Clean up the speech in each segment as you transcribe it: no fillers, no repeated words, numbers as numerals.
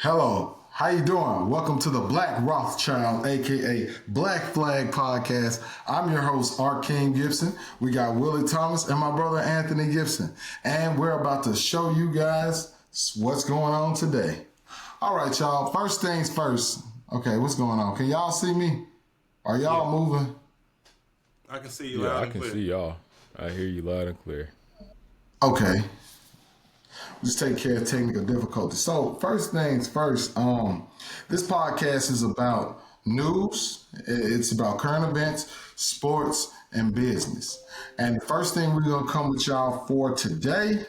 Hello, how you doing? Welcome to the Black Rothschild, aka Black Flag Podcast. I'm your host, Art King Gibson. We got Willie Thomas and my brother Anthony Gibson, and we're about to show you guys what's going on today. All right, y'all. First things first. Okay, what's going on? Can y'all see me? Are y'all moving? I can see you Yeah, loud I and can clear. see y'all. I hear you loud and clear. Okay. Just take care of technical difficulties. So first things first, this podcast is about news. It's about current events, sports, and business. And the first thing we're gonna come with y'all for today.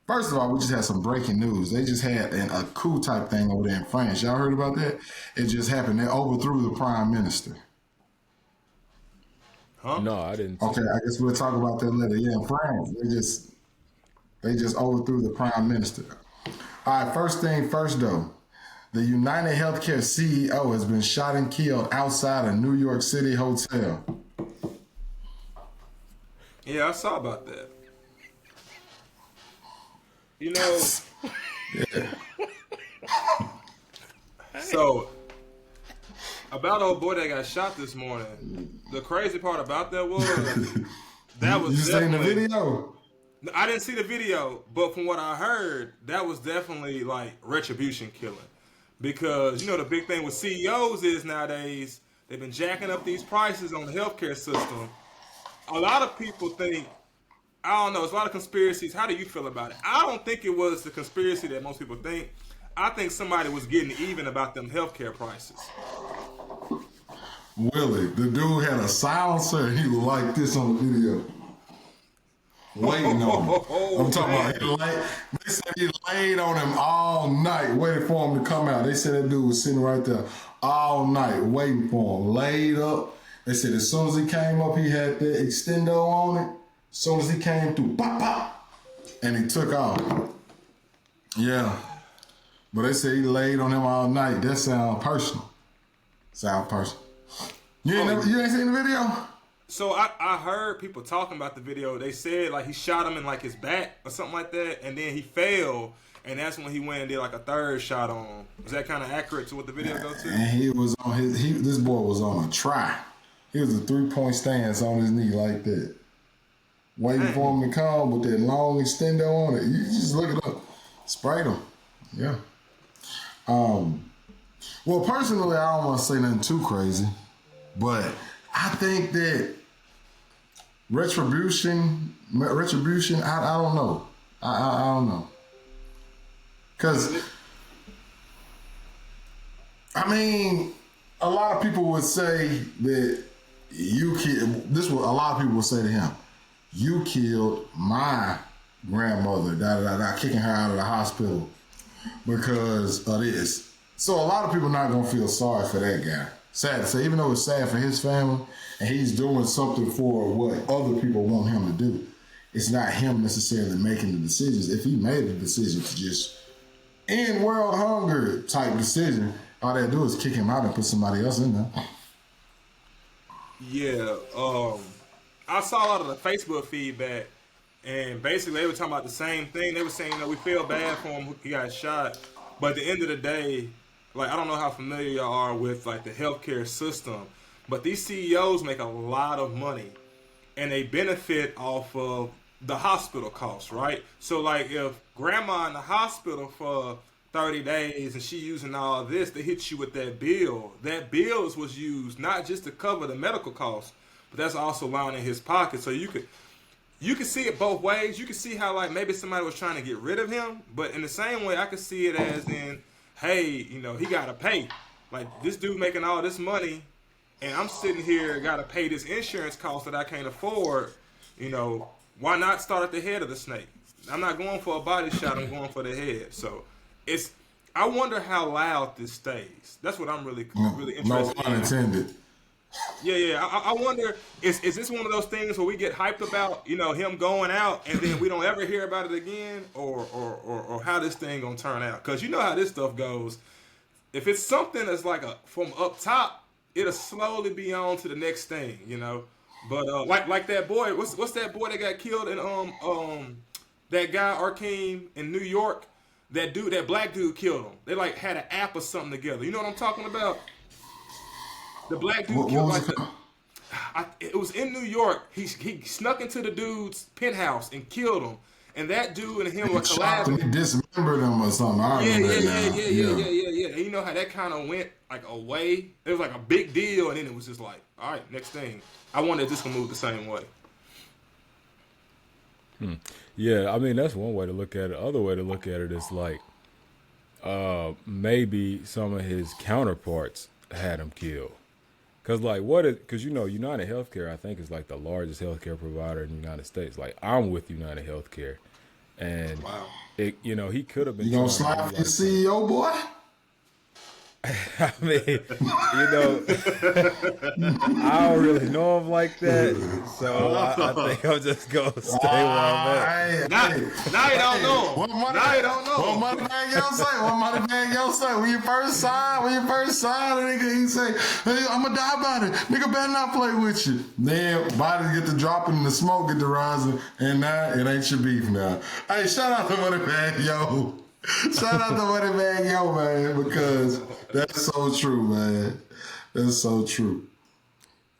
First of all, we just had some breaking news. They just had a coup type thing over there in France. Y'all heard about that? It just happened. They overthrew the prime minister. Huh? No, I didn't see Okay, that. I guess we'll talk about that later. Yeah, in France, they just overthrew the prime minister. All right, first thing first though. The United Healthcare CEO has been shot and killed outside a New York City hotel. Yeah, I saw about that. You know, so about old boy that got shot this morning. The crazy part about that was that You was seen the definitely. video? I didn't see the video, but from what I heard, that was definitely like retribution killing. Because you know the big thing with CEOs is nowadays they've been jacking up these prices on the healthcare system. A lot of people think I don't know. It's a lot of conspiracies. How do you feel about it? I don't think it was the conspiracy that most people think. I think somebody was getting even about them healthcare prices. Willie, the dude had a silencer and he was like this on the video. Waiting on him. I'm talking about they said he laid on him all night waiting for him to come out. They said that dude was sitting right there all night waiting for him, laid up. They said as soon as he came up, he had the extendo on it. As soon as he came through, pop, pop, and he took off. Yeah. But they said he laid on him all night. That sound personal. Sound personal. You ain't seen the video? So I heard people talking about the video. They said like he shot him in like his back or something like that, and then he fell, and that's when he went and did like a third shot on him. Is that kind of accurate to what the video goes to? And he was on this boy was on a try. He was a 3-point stance on his knee like that. Waiting for him to come with that long extendo on it. You just look it up. Sprayed him. Yeah. Well, personally, I don't want to say nothing too crazy, but I think that retribution, I don't know. I don't know. Because, I mean, a lot of people would say that this what a lot of people would say to him. You killed my grandmother, kicking her out of the hospital because of this. So a lot of people not gonna feel sorry for that guy. Sad to say, even though it's sad for his family and he's doing something for what other people want him to do, it's not him necessarily making the decisions. If he made the decision to just end world hunger type decision, all they do is kick him out and put somebody else in there. Yeah. I saw a lot of the Facebook feedback, and basically they were talking about the same thing. They were saying, we feel bad for him. He got shot, but at the end of the day, like I don't know how familiar y'all are with like the healthcare system, but these CEOs make a lot of money, and they benefit off of the hospital costs, right? So like if grandma in the hospital for 30 days and she using all this, they hit you with that bill. That bill was used not just to cover the medical costs, but that's also lying in his pocket. So you could see it both ways. You could see how like maybe somebody was trying to get rid of him, but in the same way I could see it as in, hey, he gotta pay. Like this dude making all this money and I'm sitting here gotta pay this insurance cost that I can't afford, why not start at the head of the snake? I'm not going for a body shot, I'm going for the head. So I wonder how loud this stays. That's what I'm really No interested pun in. intended. Yeah. I wonder, is this one of those things where we get hyped about, him going out and then we don't ever hear about it again, or how this thing gonna turn out? Because you know how this stuff goes. If it's something that's like from up top, it'll slowly be on to the next thing. But like that boy, what's that boy that got killed in that guy Arkeem in New York? that black dude killed him. They like had an app or something together. You know what I'm talking about? The black dude What killed was like it the. called? It was in New York. He snuck into the dude's penthouse and killed him. And that dude and him were He shot him, collabing. he dismembered him or something. I Yeah, remember yeah, that yeah, now. yeah, yeah, yeah, yeah, yeah. And you know how that kind of went like away. It was like a big deal, and then it was just like, all right, next thing. I wonder if this can move the same way. Yeah, I mean that's one way to look at it. Other way to look at it is like maybe some of his counterparts had him killed. Cause like cause you know United Healthcare I think is like the largest healthcare provider in the United States. Like I'm with United Healthcare, and Wow. he could have been. You gonna trying slide to for do the CEO, boy? I mean, I don't really know him like that, so I think I'm just gonna stay where I'm at. Now you don't know him. What money? Now you don't know What him. money bag y'all say? What money bag y'all say? When you first signed, the nigga, he say, hey, I'm gonna die about it. Nigga better not play with you. Then bodies get to dropping and the smoke get to rising, and now it ain't your beef now. Hey, shout out to Money Bag Yo. Shout out to Money Bag Yo, man, because that's so true, man. That's so true.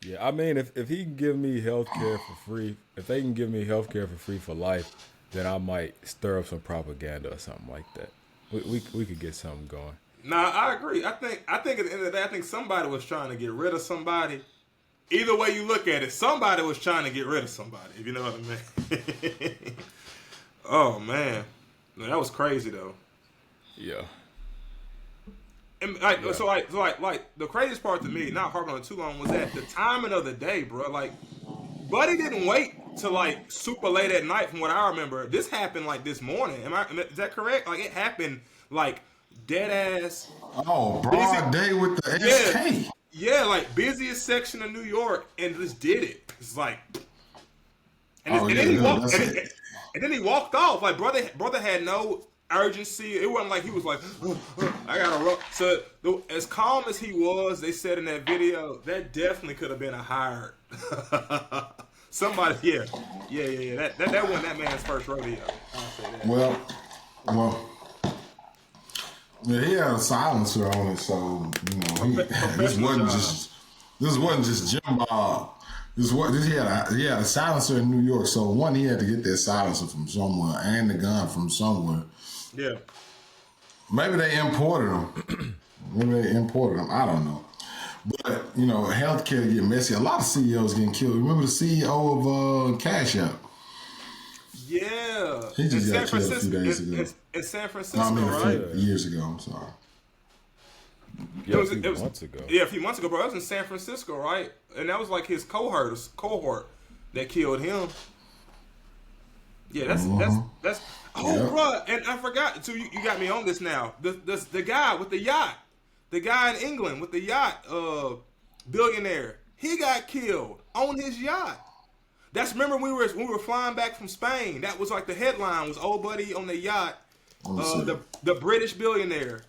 Yeah, I mean, if he can give me healthcare for free, if they can give me healthcare for free for life, then I might stir up some propaganda or something like that. We could get something going. Nah, I agree. I think at the end of the day, I think somebody was trying to get rid of somebody. Either way you look at it, somebody was trying to get rid of somebody. If you know what I mean. Oh man, no, that was crazy though. Yeah. And so the craziest part to me, not harping on it too long, was that the timing of the day, bro. Like, Buddy didn't wait till like super late at night. From what I remember, this happened like this morning. Is that correct? Like it happened like dead ass. Oh, broad day with the SK. Yeah, like busiest section of New York, and just did it. It's like, and then he walked off. Like brother had no urgency. It wasn't like he was like, I gotta run. So as calm as he was, they said in that video, that definitely could have been a hired somebody. Yeah. That wasn't that man's first rodeo. I'll say that. Well. Yeah, he had a silencer on it, so you know this wasn't just Jim Bob. He had a silencer in New York, so one he had to get that silencer from somewhere and the gun from somewhere. Yeah. Maybe they imported them. I don't know. But you know, healthcare get messy. A lot of CEOs getting killed. Remember the CEO of Cash App? Yeah. He just got killed a few days ago. In San Francisco, right? A few years ago. I'm sorry. Yeah, a few months ago. Yeah, a few months ago, bro. It was in San Francisco, right? And that was like his cohort that killed him. Yeah, that's. Oh, Yep. bro, and I forgot. So you got me on this now. The guy with the yacht, the guy in England with the yacht, billionaire. He got killed on his yacht. That's remember when we were flying back from Spain. That was like the headline was old buddy on the yacht. The British billionaire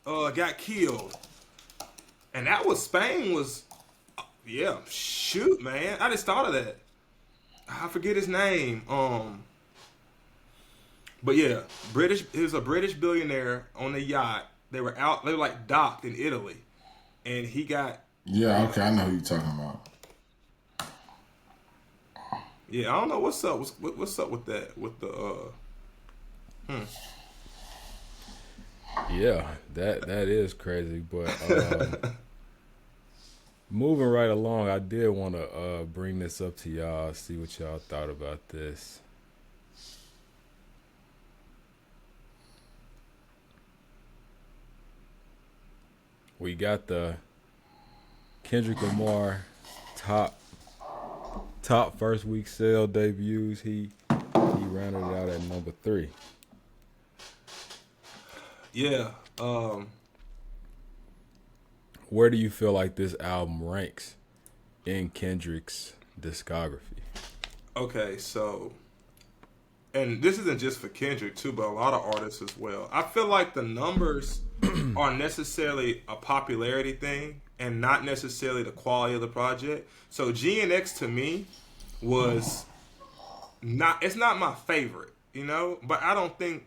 got killed, and that was Spain was. Yeah, shoot, man. I just thought of that. I forget his name. But yeah, he was a British billionaire on the yacht. They were like docked in Italy, and he got. Yeah, okay, I know who you're talking about. Yeah, I don't know what's up. What's up with that? With the Yeah, that is crazy. But moving right along, I did want to bring this up to y'all, see what y'all thought about this. We got the Kendrick Lamar top first week sale debuts. He rounded it out at number 3. yeah. Where do you feel like this album ranks in Kendrick's discography? Okay, so, and this isn't just for Kendrick too, but a lot of artists as well. I feel like the numbers are necessarily a popularity thing and not necessarily the quality of the project. So GNX to me was it's not my favorite, you know, but I don't think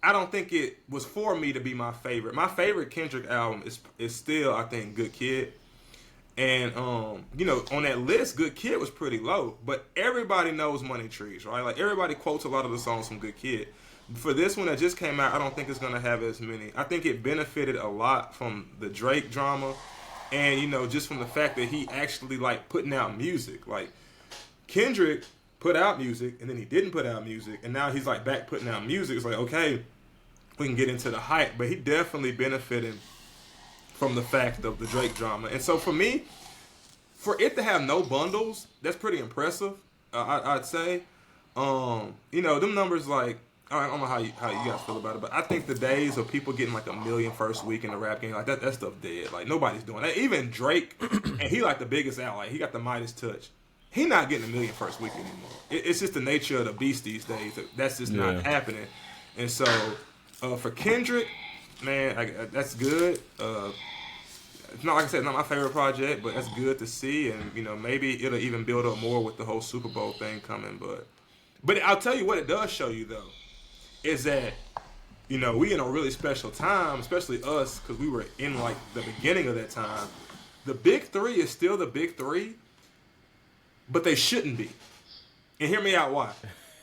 I don't think it was for me to be my favorite. My favorite Kendrick album is still, I think, Good Kid. And you know, on that list, Good Kid was pretty low, but everybody knows Money Trees, right? Like everybody quotes a lot of the songs from Good Kid. For this one that just came out, I don't think it's gonna have as many. I think it benefited a lot from the Drake drama, and you know, just from the fact that he actually like putting out music. Like Kendrick put out music, and then he didn't put out music, and now he's like back putting out music. It's like, okay, we can get into the hype, but he definitely benefited from the fact of the Drake drama. And so for me, for it to have no bundles, that's pretty impressive. I'd say, you know, them numbers like I don't know how you guys feel about it, but I think the days of people getting like 1 million first week in the rap game, like that stuff dead. Like nobody's doing that. Even Drake, and he like the biggest out. Like he got the Midas touch. He not getting 1 million first week anymore. It's just the nature of the beast these days. That's just not happening. And so for Kendrick, man, that's good. It's not like I said, not my favorite project, but that's good to see, and you know maybe it'll even build up more with the whole Super Bowl thing coming. But I'll tell you what it does show you though, is that you know we in a really special time, especially us because we were in like the beginning of that time. The big three is still the big three, but they shouldn't be. And hear me out why.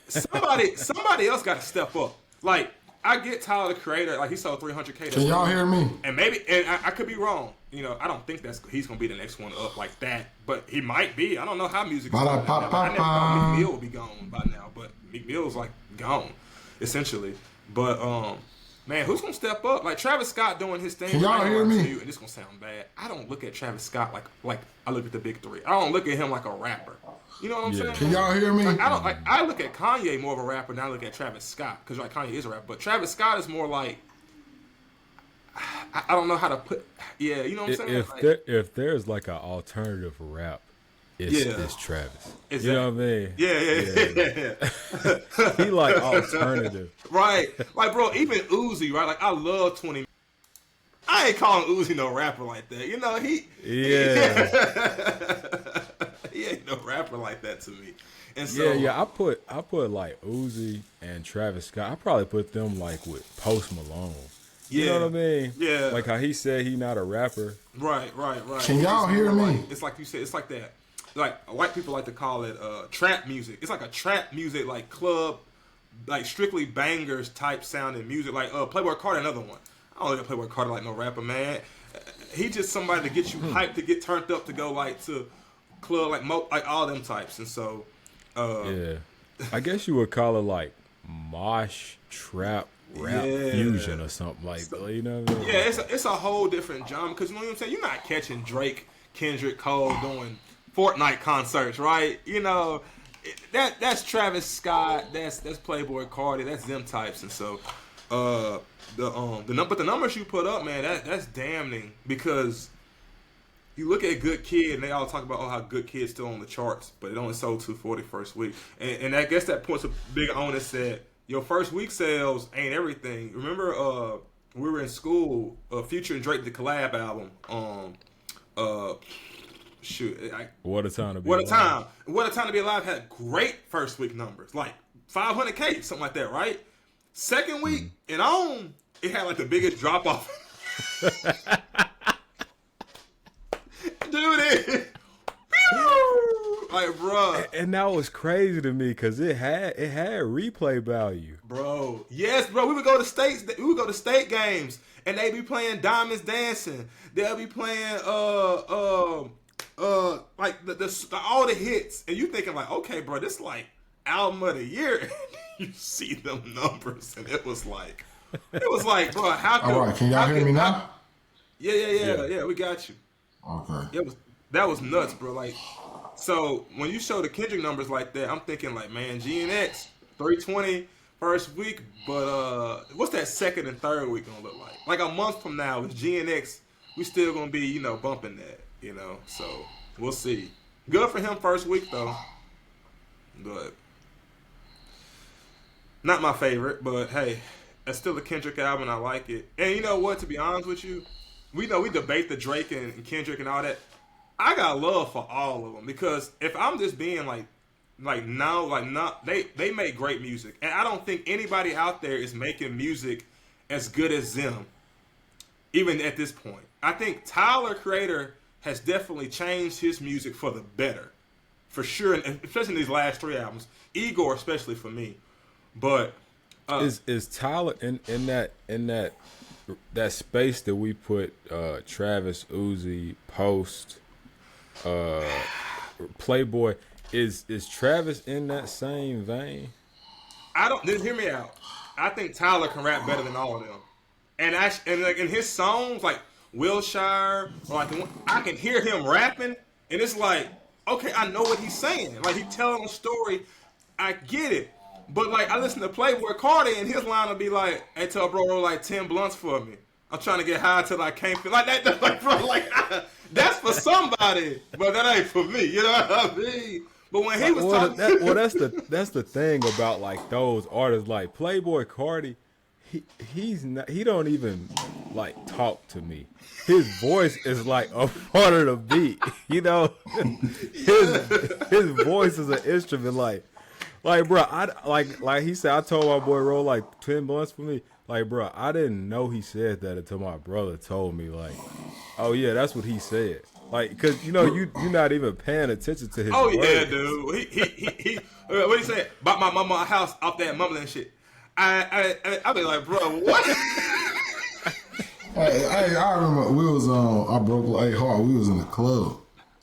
Somebody else got to step up. Like I get Tyler the Creator, like he sold 300K. Can y'all hear me? And maybe, and I could be wrong. You know, I don't think he's gonna be the next one up like that, but he might be. I don't know how music is going. I never thought Meek Mill would be gone by now, but Meek Mill's like gone, essentially. But man, who's gonna step up? Like Travis Scott doing his thing. Can y'all hear me? And this gonna sound bad. I don't look at Travis Scott like I look at the big three. I don't look at him like a rapper. You know what I'm saying? Can y'all hear me? Like, I look at Kanye more of a rapper than I look at Travis Scott because like Kanye is a rapper, but Travis Scott is more like I don't know how to put. Yeah, you know what I'm saying? If there's like an alternative rap, it's Travis. Exactly. You know what I mean? Yeah. He like alternative, right? Like bro, even Uzi, right? Like I love 20. I ain't calling Uzi no rapper like that. You know he ain't no rapper like that to me. And so I put like Uzi and Travis Scott. I probably put them like with Post Malone. You know what I mean? Yeah. Like how he said he not a rapper. Right. Can y'all hear me? Like, it's like you said. It's like that. Like white people like to call it trap music. It's like a trap music, like club, like strictly bangers type sounding music. Like Playboy Carti, another one. I don't look at Playboy Carti like no rapper, man. He just somebody to get you hyped, to get turned up, to go like to club, like all them types. And so, I guess you would call it like mosh trap rap fusion or something like that. You know what I mean? Yeah, it's a whole different genre because you know what I'm saying. You're not catching Drake, Kendrick, Cole doing Fortnite concerts, right? You know, that's Travis Scott, that's Playboy Carti, that's them types. And so, but the numbers you put up, man, that's damning because you look at Good Kid and they all talk about how Good Kid's still on the charts, but it only sold 240 first week, and I guess that points a big onus that your first week sales ain't everything. Remember, we were in school, Future and Drake the collab album. What a time to be alive. alive. What a time to be alive had great first week numbers, like 500K, something like that, right? Second week and on, it had like the biggest drop off. Dude, like, bro. And that was crazy to me because it had replay value, bro. Yes, bro. We would go to state games and they be playing Diamonds Dancing. They'll be playing like the all the hits, and you thinking like, okay, bro, this like album of the year. You see them numbers, and it was like, bro, how come? All right, can y'all hear me now? Yeah, we got you. Okay. That was nuts, bro. Like, so when you show the Kendrick numbers like that, I'm thinking like, man, GNX 320 first week, but what's that second and third week gonna look like? Like a month from now with GNX, we still gonna be, you know, bumping that, you know. So we'll see. Good for him first week though, but not my favorite. But hey, that's still a Kendrick album. I like it. And you know what? To be honest with you, we debate the Drake and Kendrick and all that. I got love for all of them because if I'm just being like like now, like not they make great music, and I don't think anybody out there is making music as good as them, even at this point. I think Tyler Creator has definitely changed his music for the better, for sure, and especially in these last 3 albums. Igor, especially for me, but is Tyler in that space that we put Travis, Uzi, Post, Playboy? Is Travis in that same vein? I don't. Hear me out. I think Tyler can rap better than all of them, and like in his songs, like Wilshire, or like I can hear him rapping, and it's like, okay, I know what he's saying. Like he's telling a story. I get it. But like I listen to Playboy Cardi and his line will be like, "Hey, tell bro roll like 10 blunts for me. I'm trying to get high till I can't feel like that." That's like, bro, like that's for somebody, but that ain't for me. You know what I mean? But when he was talking, that's the thing about like those artists like Playboy Cardi. He don't even like talk to me. His voice is like a part of the beat. You know, his voice is an instrument. Like, bro, like he said, I told my boy roll like 10 blunts for me. Like, bro, I didn't know he said that until my brother told me. Like, oh yeah, that's what he said. Like, cause you know you're not even paying attention to his. Oh words. yeah, dude. He what he said? Bought my mama a house off that mumbling shit. I be like, bro, what? I remember we was on. I broke a hard. We was in the club,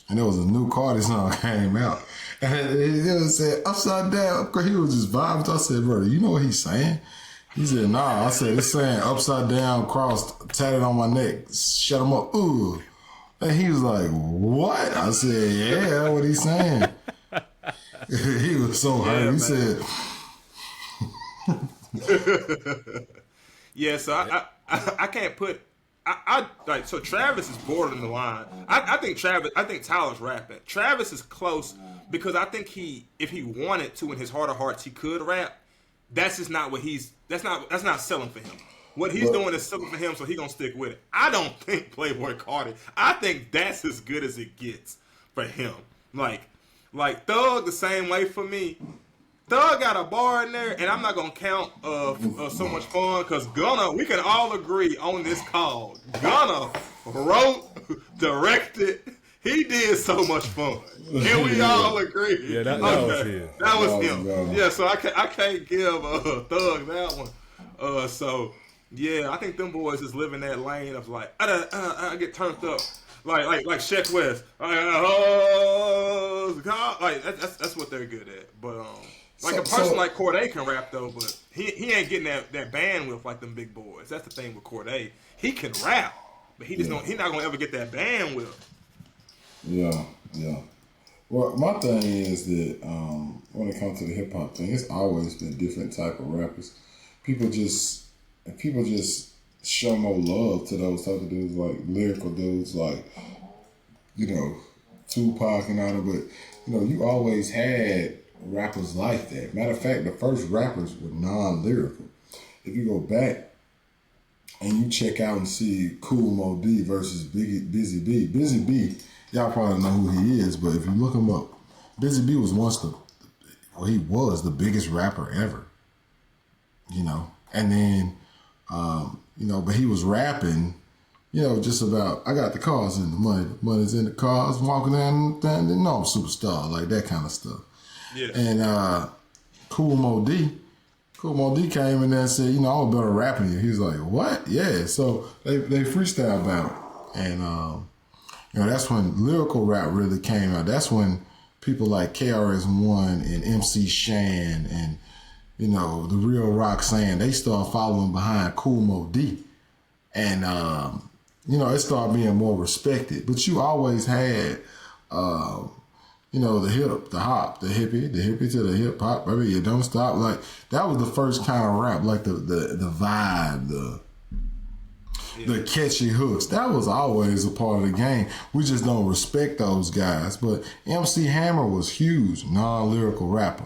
and there was a new Cardi song came out. And he said, upside down. He was just vibing. I said, brother, you know what he's saying? He said, nah. I said, it's saying upside down, crossed, tatted on my neck. Shut him up. Ooh. And he was like, what? I said, yeah, that's what he's saying. He was so hurt. He said. Yeah, so I can't put... I like so Travis is bordering the line. I think Tyler's rapping. Travis is close because I think if he wanted to in his heart of hearts he could rap. That's just not what that's not selling for him. What he's doing is selling for him, so he gonna stick with it. I don't think Playboy Cardi. I think that's as good as it gets for him. Like Thug the same way for me. Thug got a bar in there, and I'm not gonna count So Much Fun because Gunna, we can all agree on this call. Gunna wrote, directed, he did So Much Fun, and we all agree. Yeah, that was him. That was him. Yeah, so I can't give Thug that one. So yeah, I think them boys is living that lane of like I get turned up. Like Sheck West, like that's what they're good at. But like a person like Corday can rap though, but he ain't getting that bandwidth like them big boys. That's the thing with Corday. He can rap, but he's not gonna ever get that bandwidth. Yeah. Well, my thing is that when it comes to the hip hop thing, it's always been different type of rappers. People just show more love to those type of dudes, like lyrical dudes, like Tupac and all that. But you always had rappers like that. Matter of fact, the first rappers were non-lyrical. If you go back and you check out and see Kool Moe Dee versus Busy B, y'all probably know who he is, but if you look him up, Busy B was he was the biggest rapper ever. And then but he was rapping, just about, I got the cars in the money, the money's in the cars, walking down, I'm superstar, like that kind of stuff. Yeah. And Kool Moe Dee came in there and said, I'm a better rapper than you. He was like, what? Yeah. So they freestyle battle. And, that's when lyrical rap really came out. That's when people like KRS-One and MC Shan and, the Real Roxanne, they start following behind Kool Moe Dee. And, it started being more respected. But you always had, the hip, the hop, the hippie to the hip hop, baby, you don't stop. Like, that was the first kind of rap, like the vibe, the catchy hooks. That was always a part of the game. We just don't respect those guys. But MC Hammer was huge, non-lyrical rapper,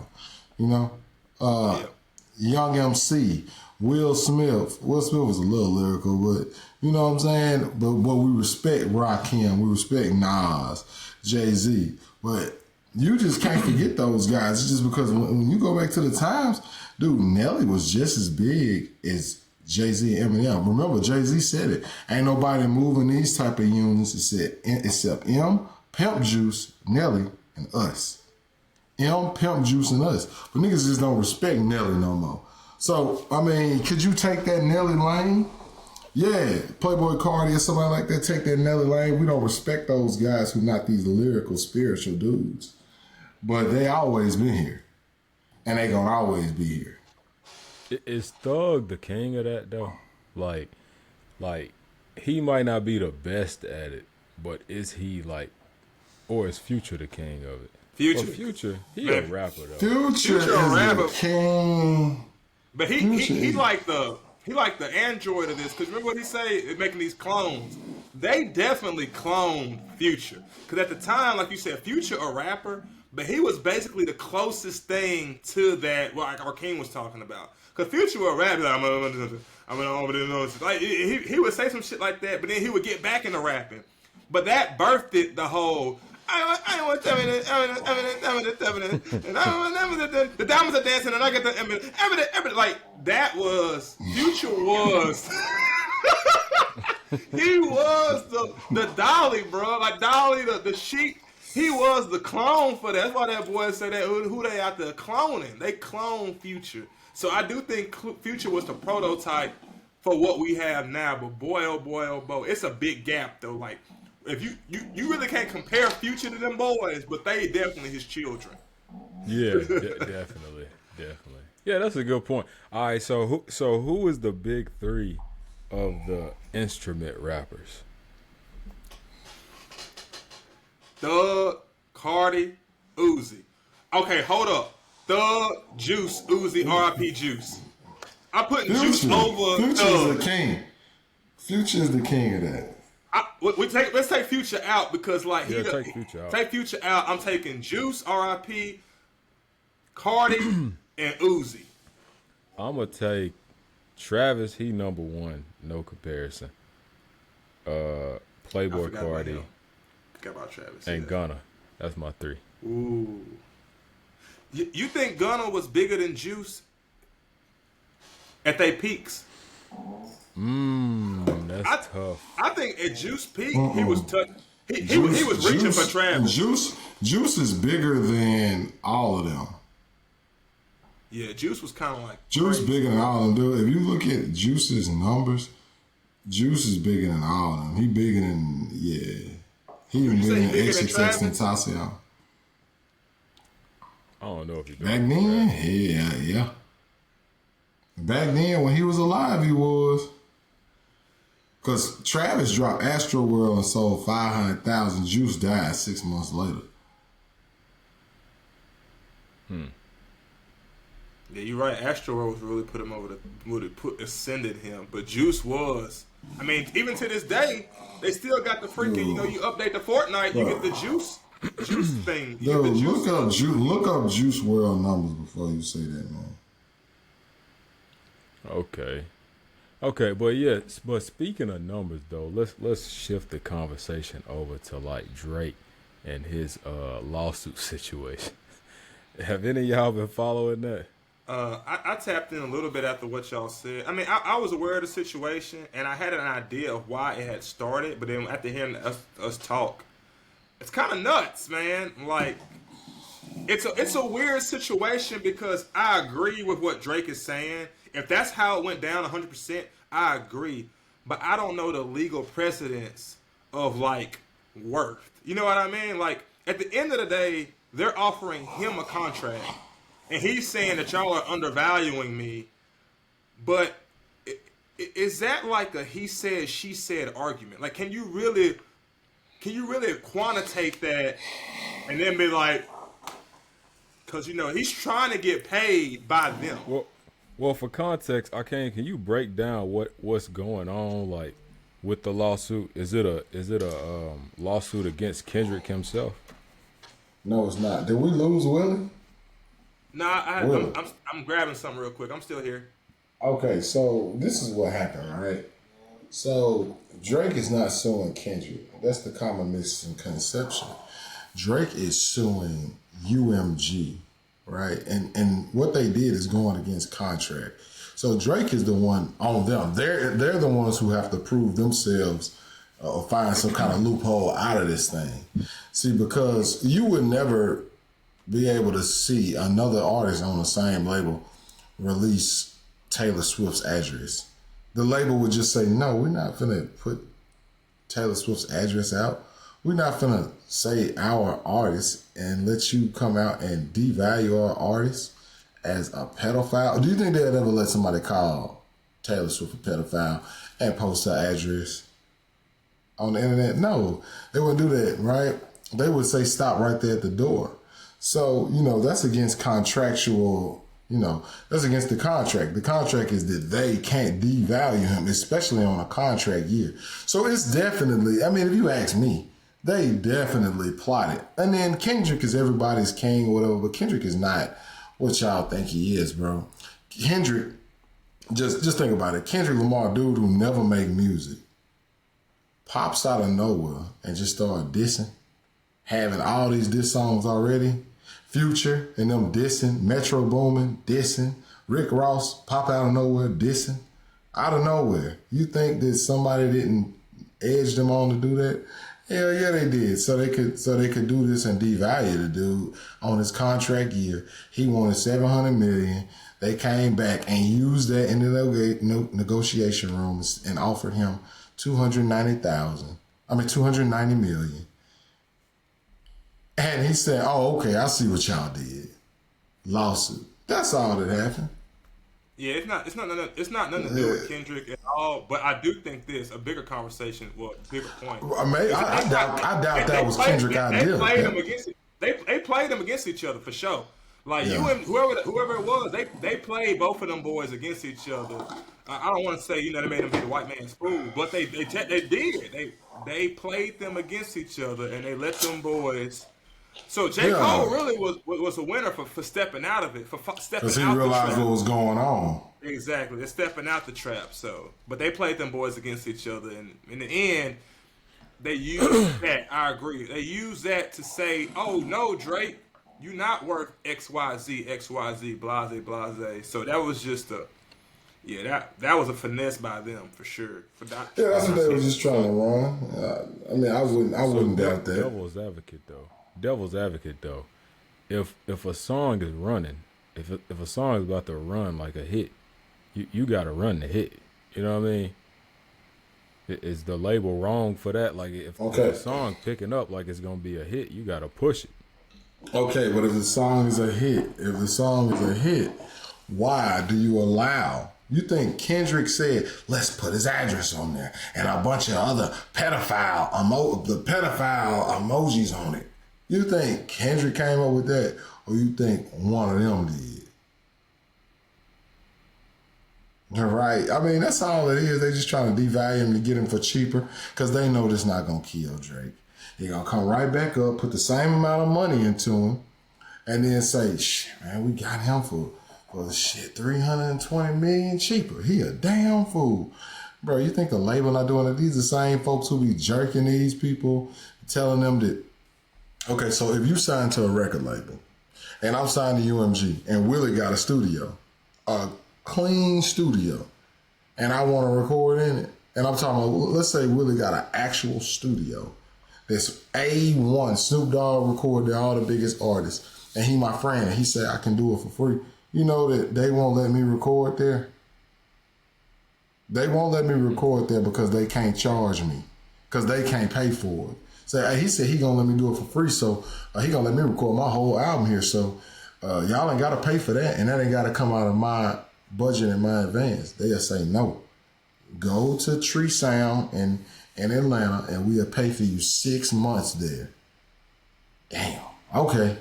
Young MC, Will Smith. Will Smith was a little lyrical, but you know what I'm saying? But we respect Rakim, we respect Nas, Jay-Z. But You just can't forget those guys. It's just because when you go back to the times, dude, Nelly was just as big as Jay-Z and Eminem. Remember, Jay-Z said it. Ain't nobody moving these type of unions except M, Pimp Juice, Nelly, and us. M, Pimp Juice, and us. But niggas just don't respect Nelly no more. So, I mean, could you take that Nelly lane? Yeah, Playboy Cardi or somebody like that, take that Nelly lane. We don't respect those guys who not these lyrical, spiritual dudes. But they always been here. And they gonna always be here. Is Thug the king of that though? Like he might not be the best at it, but is he like, or is Future the king of it? Future, he a rapper though. Future is a rapper. the king. But he like the android of this, because remember what he say, making these clones. They definitely cloned Future. Because at the time, like you said, Future a rapper, but he was basically the closest thing to that, like Arcane was talking about. Because Future was a rapper, like, he would say some shit like that, but then he would get back into rapping. But that birthed it, the whole, I want the diamonds are dancing and I get the like that was Future was he was the Dolly, bro. Like Dolly, the sheep. He was the clone for that. That's why that boy say that who they out there cloning. They clone Future. So I do think Future was the prototype for what we have now. But boy, oh boy, oh boy, it's a big gap though. Like if you really can't compare Future to them boys, but they definitely his children. Yeah, definitely. Yeah, that's a good point. All right, so who is the big three of the instrument rappers? Thug, Cardi, Uzi. Okay, hold up. Thug, Juice, Uzi, R.I.P. Juice. I'm putting Juice over Future Thug. is the king. Future is the king of that. Let's take Future out because like take Future out. Take Future out. I'm taking Juice, R.I.P., Cardi, and Uzi. I'm gonna take Travis. He number one, no comparison. Playboy Cardi. Forgot about Travis. And Gunna. That's my three. Ooh. You think Gunna was bigger than Juice at their peaks? That's tough. I think at Juice peak, he was he was reaching for Travis. Juice is bigger than all of them. Yeah, Juice was kind of like Juice crazy. bigger than all of them, dude. If you look at Juice's numbers, Juice is bigger than all of them. He bigger than He even bigger than XXX Tentacion. I don't know if he back then, yeah. Back then, when he was alive, he was. Because Travis dropped Astro World and sold 500,000. Juice died 6 months later. Yeah, you're right. Astro World was really put him over ascended him. But Juice was. I mean, even to this day, they still got the freaking. You update the Fortnite, you get the Juice thing. Dude, look up Juice World numbers before you say that, man. Okay, but speaking of numbers though, let's shift the conversation over to like Drake and his lawsuit situation. Have any of y'all been following that? I tapped in a little bit after what y'all said. I mean, I was aware of the situation and I had an idea of why it had started, but then after hearing us talk, it's kind of nuts, man. Like, it's a weird situation because I agree with what Drake is saying. If that's how it went down 100%, I agree. But I don't know the legal precedence of, like, worth. You know what I mean? Like, at the end of the day, they're offering him a contract. And he's saying that y'all are undervaluing me. But is that like a he said, she said argument? Like, can you really quantitate that and then be like, because, he's trying to get paid by them. Well, for context, Arcane, can you break down what's going on, like, with the lawsuit? Is it a lawsuit against Kendrick himself? No, it's not. Did we lose Willie? Nah, I'm grabbing something real quick. I'm still here. Okay, so this is what happened, right? So Drake is not suing Kendrick. That's the common misconception. Drake is suing UMG, right? And what they did is going against contract. So Drake is the one on them. They're the ones who have to prove themselves or find some kind of loophole out of this thing. See, because you would never be able to see another artist on the same label release Taylor Swift's address. The label would just say, no, we're not finna put Taylor Swift's address out. We're not finna say our artist and let you come out and devalue our artist as a pedophile. Do you think they'd ever let somebody call Taylor Swift a pedophile and post her address on the internet? No, they wouldn't do that, right? They would say stop right there at the door. So, that's against contractual, that's against the contract. The contract is that they can't devalue him, especially on a contract year. So it's definitely, if you ask me, they definitely plotted. And then Kendrick is everybody's king or whatever, but Kendrick is not what y'all think he is, bro. Kendrick, just think about it. Kendrick Lamar, dude who never make music, pops out of nowhere and just start dissing, having all these diss songs already. Future and them dissing, Metro Boomin dissing, Rick Ross pop out of nowhere dissing, out of nowhere. You think that somebody didn't edge them on to do that? Hell yeah, they did. So they could do this and devalue the dude on his contract year. He wanted $700 million. They came back and used that in the negotiation rooms and offered him $290 million. And he said, "Oh, okay, I see what y'all did. Lawsuit. That's all that happened." Yeah, it's not nothing to do with Kendrick at all. But I do think there's a bigger conversation, bigger point. I doubt that was Kendrick's idea. They played them against they played them against each other for sure. Like you and whoever it was, they played both of them boys against each other. I don't want to say they made them be the white man's fool, but they did. They played them against each other, and they let them boys. So J. Cole really was a winner for stepping out of it, for stepping out. Because he realized what was going on. Exactly, they're stepping out the trap. So, but they played them boys against each other, and in the end, they used that. I agree. They used that to say, "Oh no, Drake, you're not worth X Y Z, blase blase." So that was just that was a finesse by them for sure. That's what they were just trying to run. I wouldn't doubt that. Devil's advocate though, if a song is running, if a song is about to run like a hit, you gotta run the hit. You know what I mean? Is the label wrong for that? Like if the song picking up like it's gonna be a hit, you gotta push it. Okay, but if the song is a hit, why do you allow? You think Kendrick said, let's put his address on there and a bunch of other pedophile emojis on it. You think Kendrick came up with that, or you think one of them did? Right. That's all it is. They just trying to devalue him to get him for cheaper because they know this not going to kill Drake. They're going to come right back up, put the same amount of money into him, and then say, man, we got him for $320 million cheaper. He a damn fool. Bro, you think the label not doing it? These are the same folks who be jerking these people, telling them that, okay, so if you sign to a record label, and I'm signed to UMG, and Willie got a studio, a clean studio, and I want to record in it, and I'm talking about, let's say Willie got an actual studio that's A1, Snoop Dogg recorded all the biggest artists, and he my friend, and he said I can do it for free. You know that they won't let me record there? They won't let me record there because they can't charge me, because they can't pay for it. So he said he gonna let me do it for free, so he gonna let me record my whole album here. So y'all ain't gotta pay for that, and that ain't gotta come out of my budget and my advance. They'll say no. Go to Tree Sound in Atlanta, and we'll pay for you 6 months there. Damn. Okay.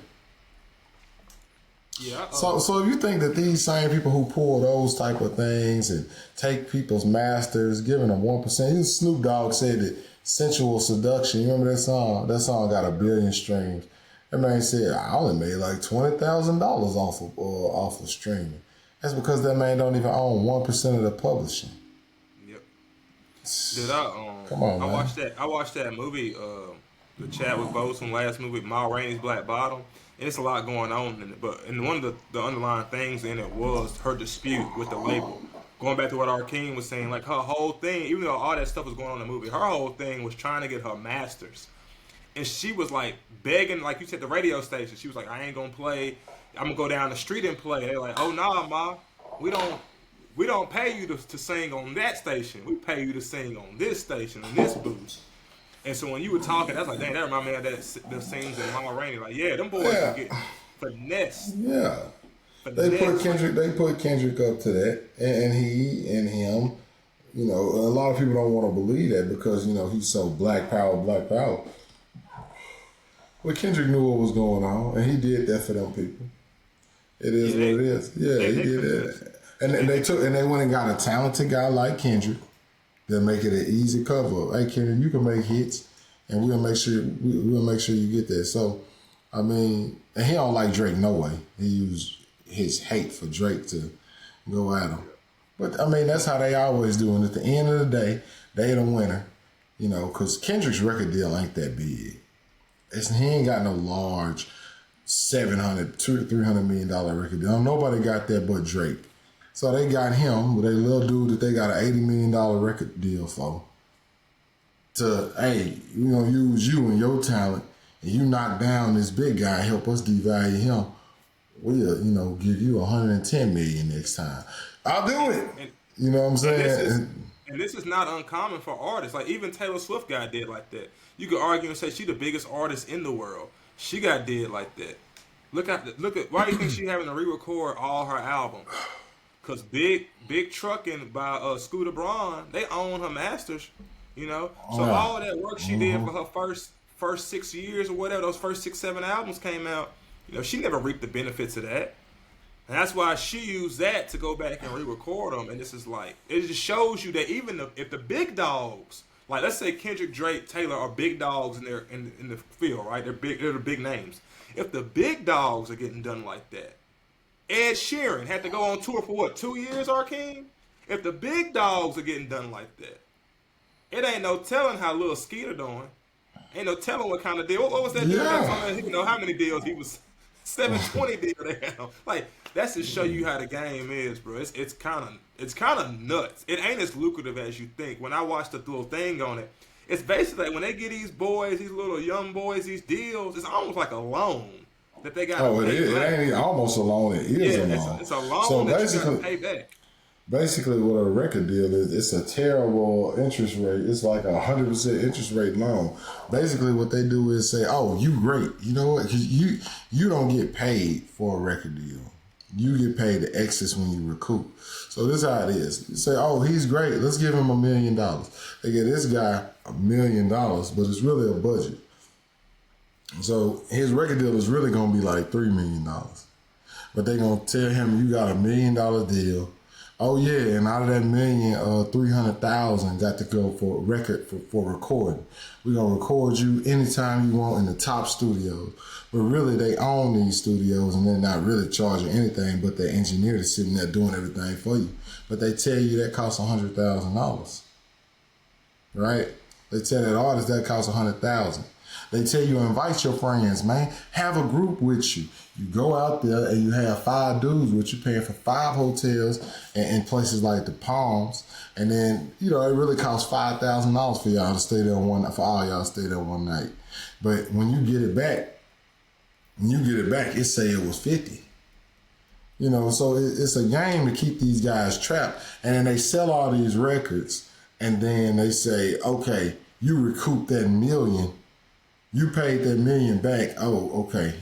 Yeah. So if you think that these same people who pull those type of things and take people's masters, giving them 1%, even Snoop Dogg said that Sensual Seduction, you remember that song? That song got 1 billion streams. That man said, I only made like $20,000 off of streaming. That's because that man don't even own 1% of the publishing. Yep. Did I Come on, man. I watched that movie the Chadwick Boseman last movie, Ma Rainey's Black Bottom, and it's a lot going on in it. But and one of the underlying things in it was her dispute with the label. Going back to what Arkeem was saying, like her whole thing, even though all that stuff was going on in the movie, her whole thing was trying to get her masters. And she was like begging, like you said, the radio station. She was like, I ain't gonna play. I'm gonna go down the street and play. They're like, oh nah, Ma, we don't pay you to sing on that station. We pay you to sing on this station, on this booth. And so when you were talking, that's like, dang, that reminded me of the scenes in Mama Rainey. Like, yeah, them boys Yeah. were getting finesse. Yeah. They put Kendrick up to that, and he and him. You know, a lot of people don't want to believe that because you know he's so black power. Well, Kendrick knew what was going on, and he did that for them people. It is what it is. Yeah, he did that, and they went and got a talented guy like Kendrick that make it an easy cover. Hey, Kendrick, you can make hits, and we'll make sure you get that. So, I mean, and he don't like Drake no way. He used his hate for Drake to go at him. But I mean, that's how they always do. And at the end of the day, they the winner. You know, because Kendrick's record deal ain't that big. He ain't got no large $200 to $300 million record deal. Nobody got that but Drake. So they got him with a little dude that they got an $80 million record deal for. To, hey, we're going to use you and your talent, and you knock down this big guy, help us devalue him. We'll, give you $110 million next time. I'll do it. You know what I'm saying? And this is not uncommon for artists. Like even Taylor Swift got did like that. You could argue and say she's the biggest artist in the world. She got did like that. Look at why do you think she having to re-record all her albums? Cause Big Truckin' by Scooter Braun, they own her masters. You know, so all that work she did for her first 6 years or whatever, those first 6-7 albums came out. You know, she never reaped the benefits of that. And that's why she used that to go back and re-record them. And this is like, it just shows you that even if the big dogs, like let's say Kendrick, Drake, Taylor are big dogs in the field, right? They're the big names. If the big dogs are getting done like that, Ed Sheeran had to go on tour for what, 2 years, Arkeem? If the big dogs are getting done like that, it ain't no telling how Lil Skeeter doing. Ain't no telling what kind of deal. What was that deal? You know how many deals he was. 720 deal they have. Like that's to show you how the game is, bro. It's kind of nuts. It ain't as lucrative as you think. When I watched the little thing on it, it's basically like when they get these boys, these little young boys, these deals. It's almost like a loan that they got. Oh, it ain't almost a loan. It is a loan. It's a loan so that you got to pay back. Basically, what a record deal is, it's a terrible interest rate. It's like 100% interest rate loan. Basically, what they do is say, "Oh, you great. You know what? Because you don't get paid for a record deal. You get paid the excess when you recoup. So this is how it is. You say, "Oh, he's great. Let's give him $1 million." They get this guy $1 million, but it's really a budget. So his record deal is really gonna be like $3 million. But they're gonna tell him you got $1 million deal. Oh yeah, and out of that million, 300,000 got to go for record for recording. We're gonna record you anytime you want in the top studios. But really, they own these studios, and they're not really charging anything. But the engineer is sitting there doing everything for you. But they tell you that costs $100,000, right? They tell that artist that costs $100,000. They tell you invite your friends, man. Have a group with you. You go out there and you have 5 dudes with you, paying for 5 hotels in places like the Palms, and then it really costs $5,000 for y'all to stay there for all y'all to stay there one night. But when you get it back, it say it was 50. So it's a game to keep these guys trapped, and then they sell all these records, and then they say, okay, you recoup that $1 million. You paid that $1 million back. Oh, okay.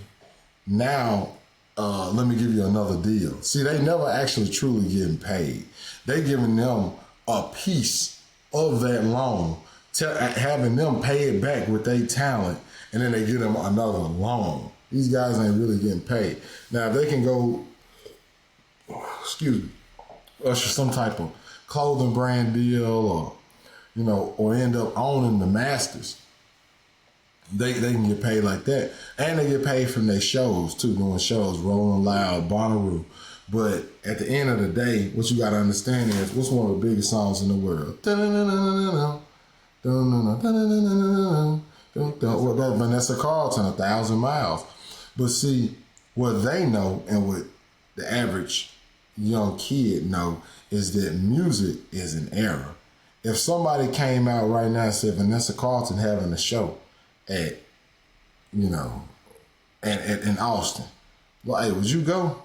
Now, let me give you another deal. See, they never actually truly getting paid. They giving them a piece of that loan, having them pay it back with their talent, and then they give them another loan. These guys ain't really getting paid. Now, if they can go, usher some type of clothing brand deal, or end up owning the masters, They can get paid like that. And they get paid from their shows, too, doing shows, Rolling Loud, Bonnaroo. But at the end of the day, what you got to understand is, what's one of the biggest songs in the world? Well, that Vanessa Carlton, 1,000 miles. But see, what they know and what the average young kid know is that music is an era. If somebody came out right now and said Vanessa Carlton having a show at, you know, in Austin, well, hey, would you go?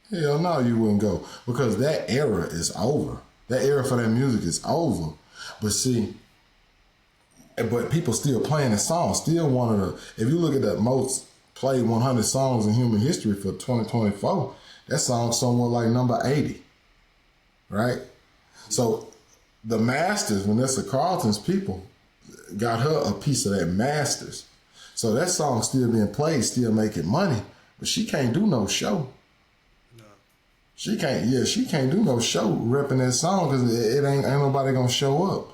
Hell no, you wouldn't go, because that era is over. That era for that music is over. But see, but people still playing the song. Still one of the, if you look at the most played 100 songs in human history for 2024, that song's somewhat like number 80, right? So the masters, Vanessa Carlton's people, got her a piece of that masters. So that song's still being played, still making money, but she can't do no show. No. She can't do no show repping that song, because it ain't nobody gonna show up.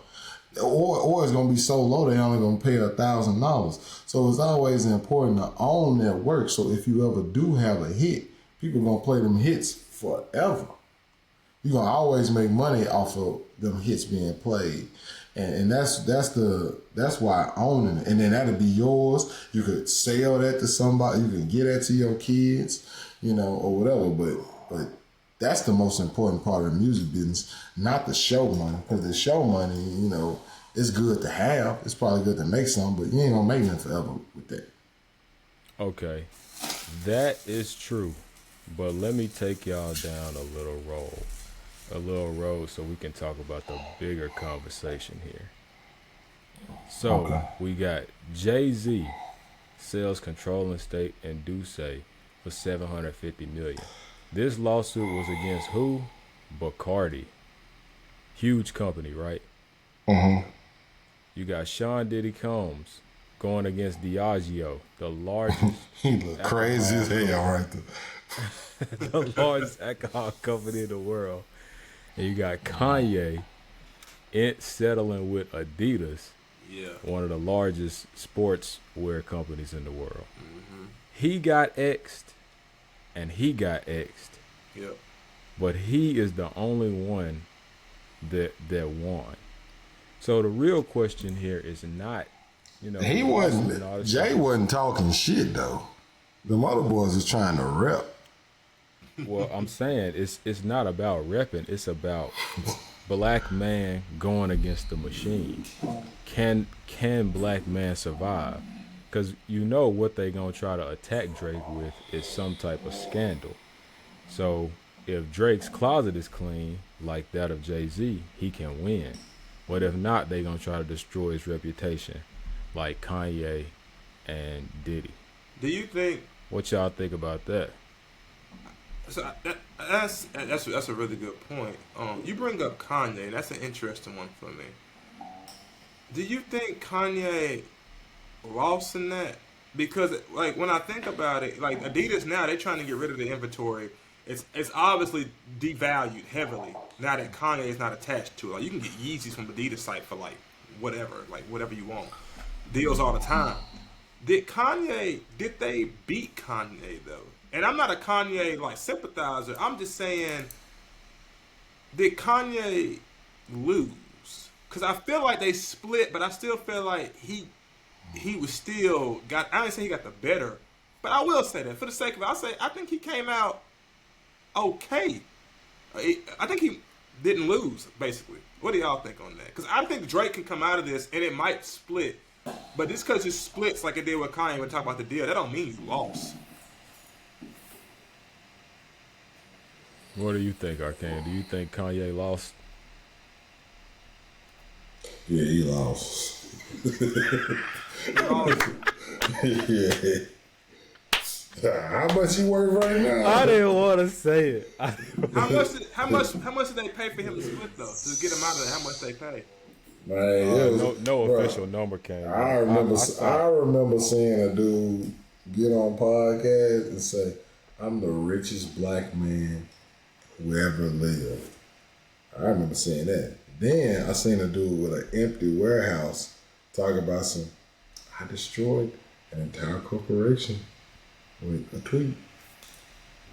Or it's gonna be so low they only gonna pay $1,000. So it's always important to own that work. So if you ever do have a hit, people gonna play them hits forever. You're gonna always make money off of them hits being played. And that's why owning it. And then that'll be yours. You could sell that to somebody, you can get that to your kids, you know, or whatever. But that's the most important part of the music business, not the show money. Because the show money, you know, it's good to have. It's probably good to make something, but you ain't gonna make nothing forever with that. Okay, that is true. But let me take y'all down a little road so we can talk about the bigger conversation here. So we got Jay-Z sells controlling stake in Duce for $750 million. This lawsuit was against who? Bacardi. Huge company, right? Mm-hmm. You got Sean Diddy Combs going against Diageo, the largest. He look crazy as hell right there. The largest alcohol company in the world. And you got Kanye settling with Adidas, one of the largest sportswear companies in the world. Mm-hmm. He got X'd, and he got X'd. Yep. But he is the only one that won. So the real question here is not, you know, he wasn't. Jay wasn't talking shit though. The other boys is trying to rep. Well, I'm saying it's not about repping. It's about black man going against the machine. Can black man survive? Because you know what they gonna try to attack Drake with is some type of scandal. So if Drake's closet is clean, like that of Jay-Z, he can win. But if not, they gonna try to destroy his reputation, like Kanye and Diddy. Do you think? What y'all think about that? So that's a really good point. You bring up Kanye, and that's an interesting one for me. Do you think Kanye lost in that? Because like when I think about it, like Adidas now, they're trying to get rid of the inventory. It's obviously devalued heavily now that Kanye is not attached to it. Like you can get Yeezys from Adidas site for like whatever you want. Deals all the time. Did they beat Kanye though? And I'm not a Kanye like sympathizer. I'm just saying, did Kanye lose? Because I feel like they split, but I still feel like he was still got. I didn't say he got the better, but I will say that for the sake of it, I think he came out okay. I think he didn't lose basically. What do y'all think on that? Because I think Drake can come out of this and it might split, but just because it splits like it did with Kanye when we talk about the deal, that don't mean you lost. What do you think, Arcane? Do you think Kanye lost? Yeah, he lost. Yeah. How much he worth right now? I didn't want to say it. How much did they pay for him to split though? To get him out of there, how much they pay? Man, no official number came. I remember seeing a dude get on podcast and say, "I'm the richest black man who ever lived." I remember saying that. Then I seen a dude with an empty warehouse talk about I destroyed an entire corporation with a tweet.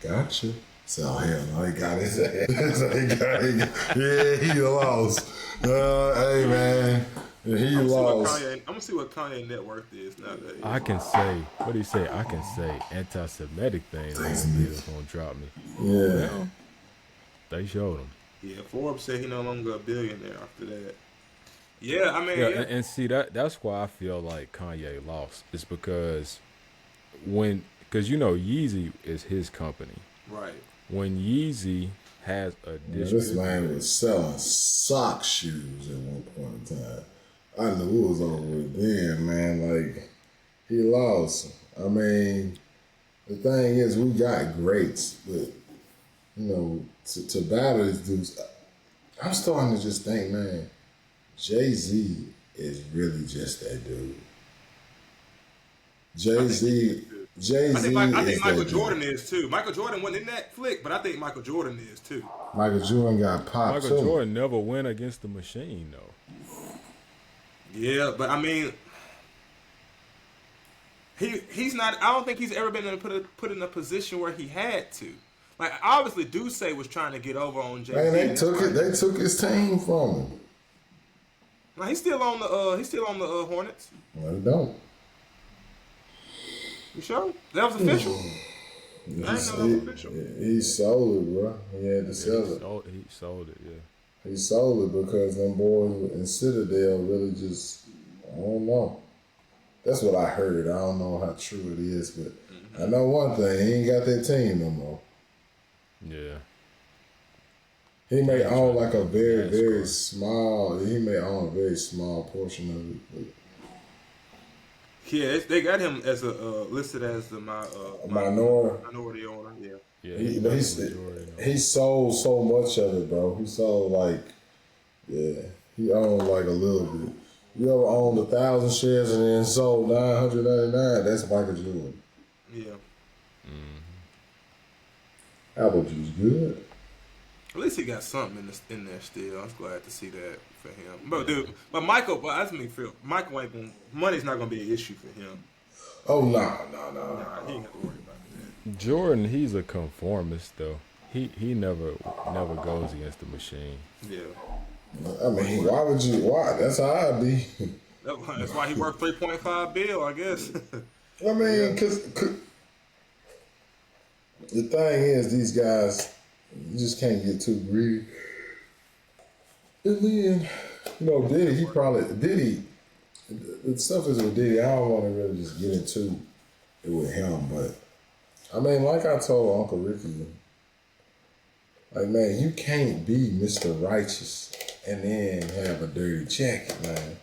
Gotcha. So hell no, he got his ass. Yeah, he lost. Hey man, And he I'm gonna see what lost. Kanye. I'm gonna see what Kanye net worth is nowadays. I can say, what do you say? I can say anti-Semitic things. Thanks, And Nick. niggas gonna drop me. Yeah. Well, they showed him. Yeah, Forbes said he no longer a billionaire after that. Yeah, I mean, Yeah, yeah. and see that's why I feel like Kanye lost. It's because because Yeezy is his company. Right. When Yeezy has a This distributor, man was selling sock shoes at one point in time. I knew it was over with then, man. Like, he lost. I mean, the thing is, we got greats, but, to battle these dudes, I'm starting to just think, man, Jay-Z is really just that dude. Jay-Z I think is Michael that Jordan dude. is too. Michael Jordan wasn't in that flick, but I think Michael Jordan is too. Michael Jordan got popped, Michael too. Jordan never went against the machine though. Yeah, but I mean, he's not. I don't think he's ever been put in a position where he had to. Like obviously, Duce was trying to get over on Jay-Z. Man, they took his team from him. Now, he's still on the Hornets. No, they don't. You sure? That was official. I didn't know that was official. He sold it, bro. He had to sell it. He sold it, yeah. He sold it because them boys in Citadel really just, I don't know. That's what I heard. I don't know how true it is, but I know one thing. He ain't got that team no more. Yeah. He may own like a very small, he may own a very small portion of it. But Yeah, they got him as a listed as the minority owner. Yeah. Yeah. He sold so much of it, bro. He sold he owned like a little bit. You ever owned 1,000 shares and then sold 999? That's Michael Jordan. Yeah. Apple juice good. At least he got something in there still. I was glad to see that for him. But Michael, that's me feel. Michael ain't gonna, money's not gonna be an issue for him. Oh no. Nah, he ain't got to worry about that. Jordan, he's a conformist though. He never goes against the machine. Yeah. I mean, why? That's how I'd be. That's why he worked $3.5 billion, I guess. I mean, cause the thing is, these guys, you just can't get too greedy. And then, Diddy, the stuff is with Diddy, I don't want to really just get into it with him, but I mean, like I told Uncle Ricky, like, man, you can't be Mr. Righteous and then have a dirty jacket, man.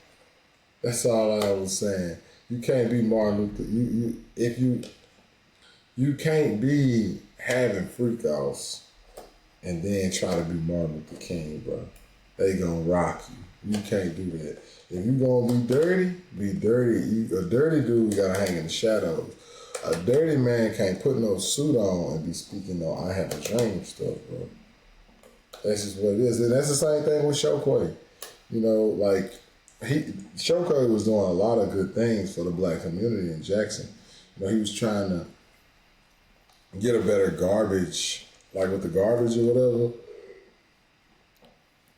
That's all I was saying. You can't be Martin Luther. You can't be having freak offs and then try to be Martin Luther King, bro. They gonna rock you. You can't do that. If you gonna be dirty, be dirty. A dirty dude gotta hang in the shadows. A dirty man can't put no suit on and be speaking on I have a dream stuff, bro. That's just what it is. And that's the same thing with Shoquay. Shoquay was doing a lot of good things for the black community in Jackson. He was trying to get a better garbage, like with the garbage or whatever.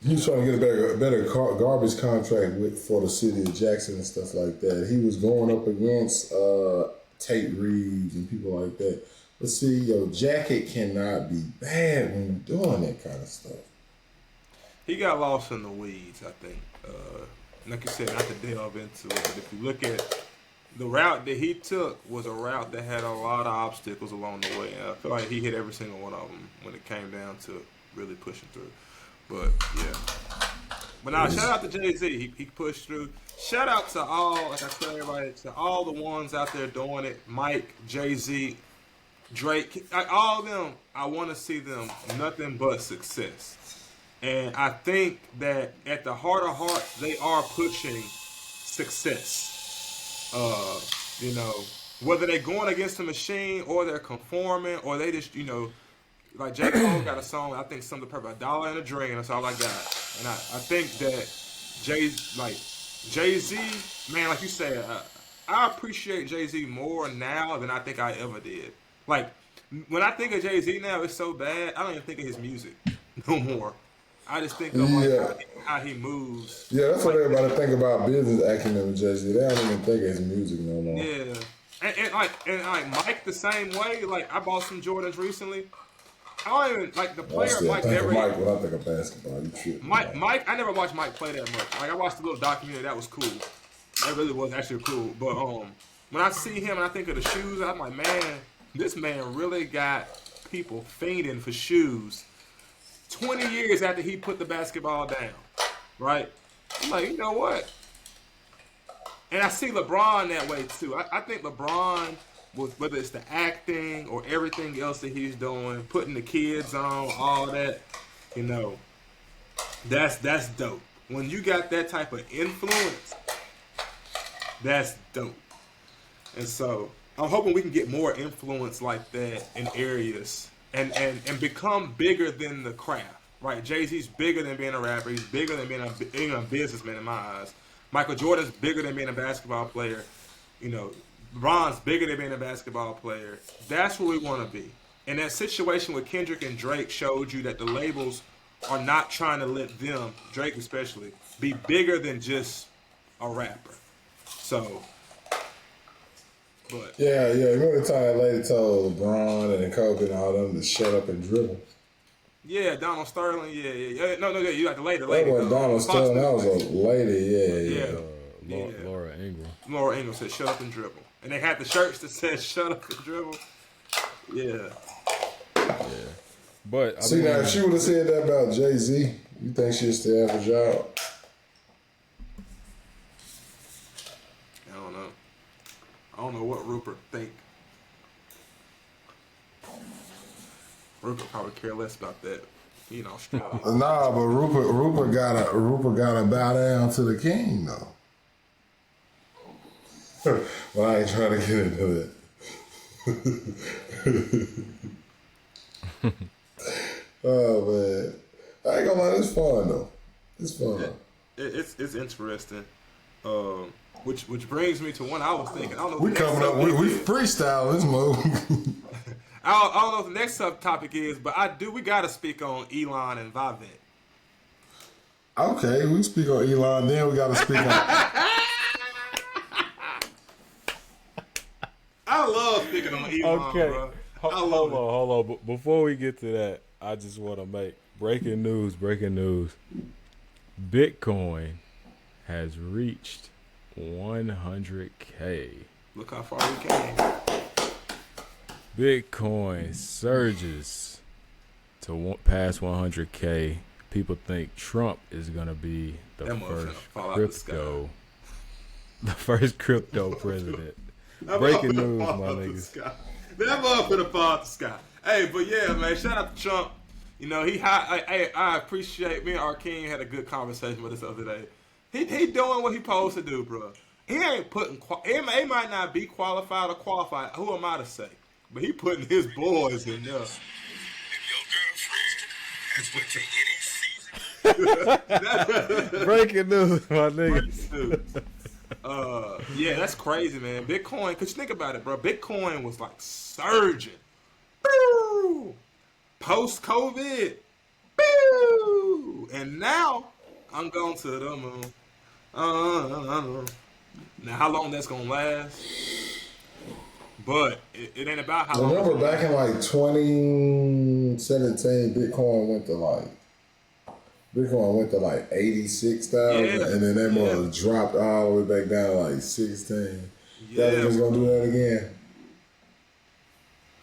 He was trying to get a better garbage contract for the city of Jackson and stuff like that. He was going up against Tate Reeves and people like that. But see, your jacket cannot be bad when you're doing that kind of stuff. He got lost in the weeds, I think. Like you said, not to delve into it, but if you look at the route that he took was a route that had a lot of obstacles along the way. And I feel like he hit every single one of them when it came down to really pushing through. But yeah. But now, shout out to Jay-Z. He pushed through. Shout out to all, like I tell everybody, to all the ones out there doing it. Mike, Jay-Z, Drake, all of them. I want to see them nothing but success. And I think that at the heart of hearts, they are pushing success. Whether they're going against the machine or they're conforming or they just, like J. Cole got a song, I think something perfect, $1 and a Dream, that's all I got. And I think that Jay-Z, man, like you said, I appreciate Jay-Z more now than I think I ever did. Like, when I think of Jay-Z now, it's so bad, I don't even think of his music no more. I just think of like Yeah. how he moves. Yeah, that's what everybody think about business acumen with Jay-Z. They don't even think it's music no more. Yeah, and like Mike the same way. Like I bought some Jordans recently. I don't even like the I player still Mike think never. of Mike when I think of basketball. You tripping. Mike, I never watched Mike play that much. Like I watched a little documentary that was cool. That really was actually cool. But when I see him and I think of the shoes, I'm like, man, this man really got people fiending for shoes. 20 years after he put the basketball down, right? I'm like, you know what? And I see LeBron that way too. I think LeBron, whether it's the acting or everything else that he's doing, putting the kids on, all that, you know, that's dope. When you got that type of influence, that's dope. And so I'm hoping we can get more influence like that in areas and become bigger than the craft. Right? Jay-Z's bigger than being a rapper. He's bigger than being a businessman in my eyes. Michael Jordan's bigger than being a basketball player. You know, LeBron's bigger than being a basketball player. That's where we want to be. And that situation with Kendrick and Drake showed you that the labels are not trying to let them, Drake especially, be bigger than just a rapper. So, but Yeah. Remember the time that lady told LeBron and Kobe and all them to shut up and dribble? yeah, Donald Sterling, yeah. No, you like the lady. That wasn't Donald Sterling. That was a lady. Yeah. Laura Ingram. Laura Ingram said, "Shut up and dribble," and they had the shirts that said "Shut up and dribble." Yeah. But I See, mean, now if she would have said that about Jay-Z, you think she'd still have a job? I don't know what Rupert think. Rupert probably care less about that. You know, Australia. Nah, but Rupert gotta bow down to the king though. Well, I ain't trying to get into that. Oh man, I ain't gonna lie, it's fun though. It's fun. It's interesting. Which brings me to one I was thinking. I don't know. We coming up. We freestyle this move. I don't know what the next subtopic is, but we gotta speak on Elon and Vivek. Okay, we speak on Elon. Then we gotta speak on. I love speaking on Elon, okay. bro. Hold on. But before we get to that, I just want to make breaking news. Bitcoin has reached 100K. Look how far we came. Bitcoin surges to past 100K. People think Trump is gonna be the first crypto president. Breaking news, my niggas. That motherfucker fall out the sky. Hey, but yeah, man, shout out to Trump. You know, I appreciate, me and our king had a good conversation with us the other day. He doing what he supposed to do, bro. He ain't putting, he might not be qualified or qualified. Who am I to say? But he putting his boys in there. If your girlfriend has what you Breaking news, my niggas. Yeah, that's crazy, man. Bitcoin, cause you think about it, bro. Bitcoin was like surging. Post COVID. And now I'm going to the moon. Now how long that's gonna last? But it ain't about how long. Remember back in like 2017, Bitcoin went to like 86,000, Yeah. and then that mother dropped all the way back down to like 16. Yeah, That was gonna do that again.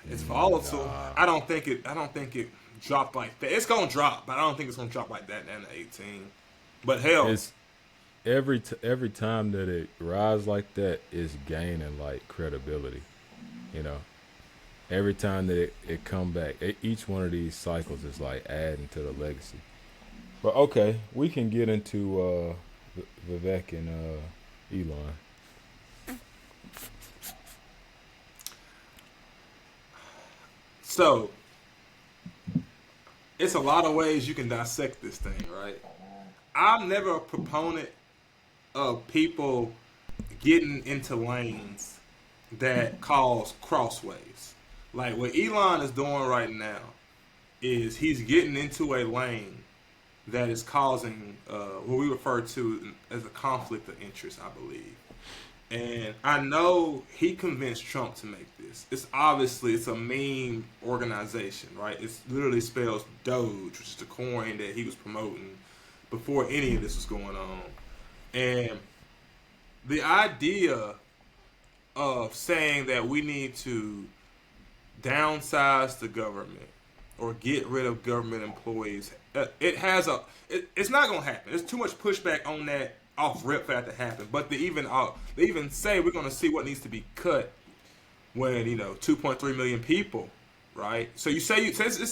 It's volatile. I don't think it dropped like that. It's gonna drop, but I don't think it's gonna drop like that down to 18. But hell, It's every time that it rises like that, it's gaining like credibility. You know, every time that it come back, each one of these cycles is like adding to the legacy. But okay, we can get into Vivek and Elon. so it's a lot of ways you can dissect this thing, right? I'm never a proponent of people getting into lanes that cause crossways. Like what Elon is doing right now is he's getting into a lane that is causing what we refer to as a conflict of interest, I believe. And I know he convinced Trump to make this. It's a meme organization, right? It literally spells Doge, which is the coin that he was promoting before any of this was going on. And the idea of saying that we need to downsize the government or get rid of government employees, it's not going to happen. There's too much pushback on that off rip for that to happen. But they even say we're going to see what needs to be cut when 2.3 million people, right? So this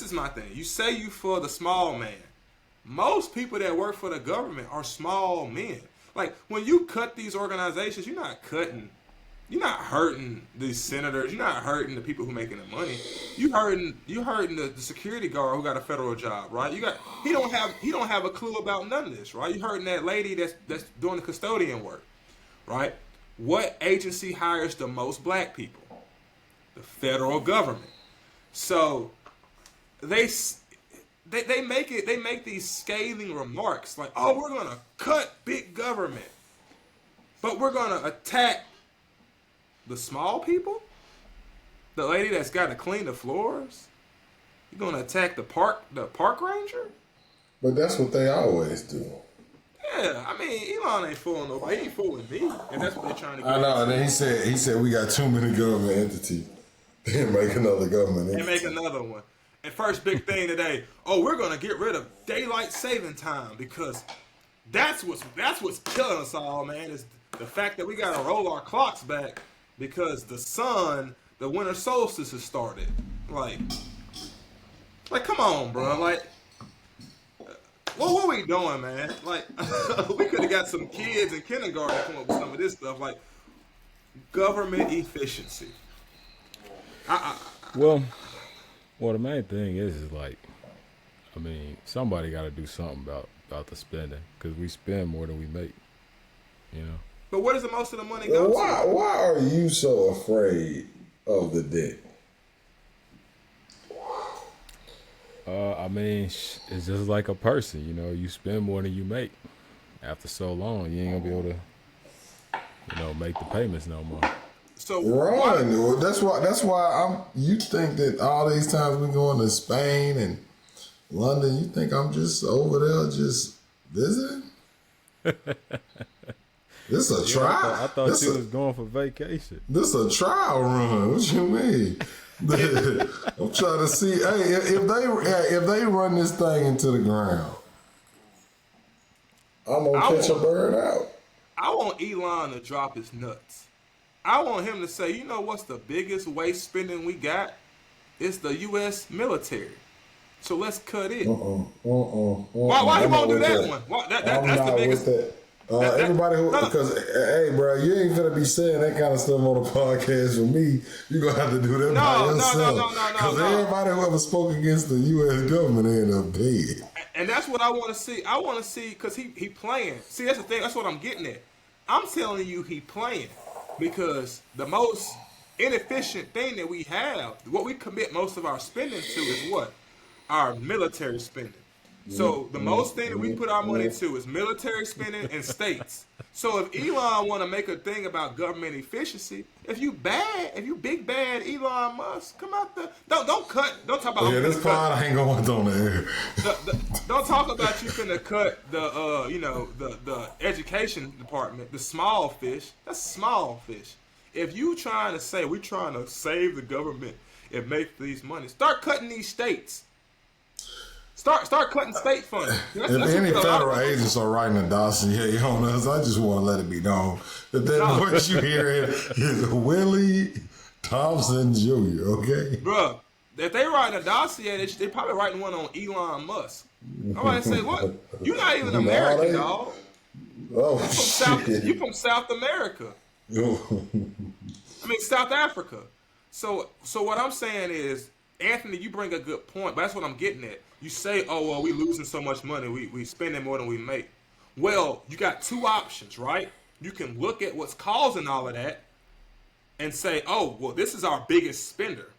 is my thing. You say you for the small man. Most people that work for the government are small men. Like when you cut these organizations, you're not hurting these senators. You're not hurting the people who making the money. You hurting the security guard who got a federal job, right? He don't have a clue about none of this, right? You hurting that lady that's doing the custodian work, right? What agency hires the most black people? The federal government. So they make these scathing remarks like, "Oh, we're gonna cut big government, but we're gonna attack the small people, the lady that's got to clean the floors. You're gonna attack the park ranger." But that's what they always do. Yeah, I mean, Elon ain't fooling nobody. He ain't fooling me, and that's what they're trying to get. I know. And then he said we got too many government entities. Then make another government entity. And make another one. And first big thing today, we're gonna get rid of daylight saving time because that's what's killing us all, man. Is the fact that we gotta roll our clocks back because the winter solstice has started. Like come on, bro. Like, what are we doing, man? Like, we could have got some kids in kindergarten to come up with some of this stuff, like government efficiency. Well, the main thing is like, I mean, somebody got to do something about the spending because we spend more than we make, But where does the most of the money go to? Why are you so afraid of the debt? I mean, it's just like a person, you spend more than you make. After so long, you ain't gonna be able to, make the payments no more. So Ron, that's why you think that all these times we going to Spain and London, you think I'm just over there just visiting? This is a trial. I thought you was going for vacation. This is a trial run. What you mean? I'm trying to see. Hey, if they run this thing into the ground, I'm gonna catch a bird out. I want Elon to drop his nuts. I want him to say, you know what's the biggest waste spending we got? It's the U.S. military. So let's cut it. Why he won't do that one? That's the biggest. Everybody because hey, bro, you ain't gonna be saying that kind of stuff on the podcast for me. You're gonna have to do that by yourself. Because everybody who ever spoke against the U.S. government ended up dead. And that's what I want to see. I want to see because he playing. See, that's the thing. That's what I'm getting at. I'm telling you, he playing. Because the most inefficient thing that we have, what we commit most of our spending to is what? Our military spending. So the most thing that we put our money to is military spending and states. So if Elon want to make a thing about government efficiency, if you big bad Elon Musk, come out the don't talk about this part ain't going on the air. Don't talk about you finna cut the education department, the small fish. That's small fish. If you trying to say we're trying to save the government and make these money, start cutting these states. Start cutting state funding. If any federal agents are writing a dossier on us, I just want to let it be known that voice you hear is Willie Thompson Jr., okay? Bruh, if they writing a dossier, they probably writing one on Elon Musk. I'm about to say, what? You're not even American, dog. Oh, you from South America. South Africa. So what I'm saying is, Anthony, you bring a good point, but that's what I'm getting at. You say, oh, well, we losing so much money. We spending more than we make. Well, you got two options, right? You can look at what's causing all of that and say, oh, well, this is our biggest spender.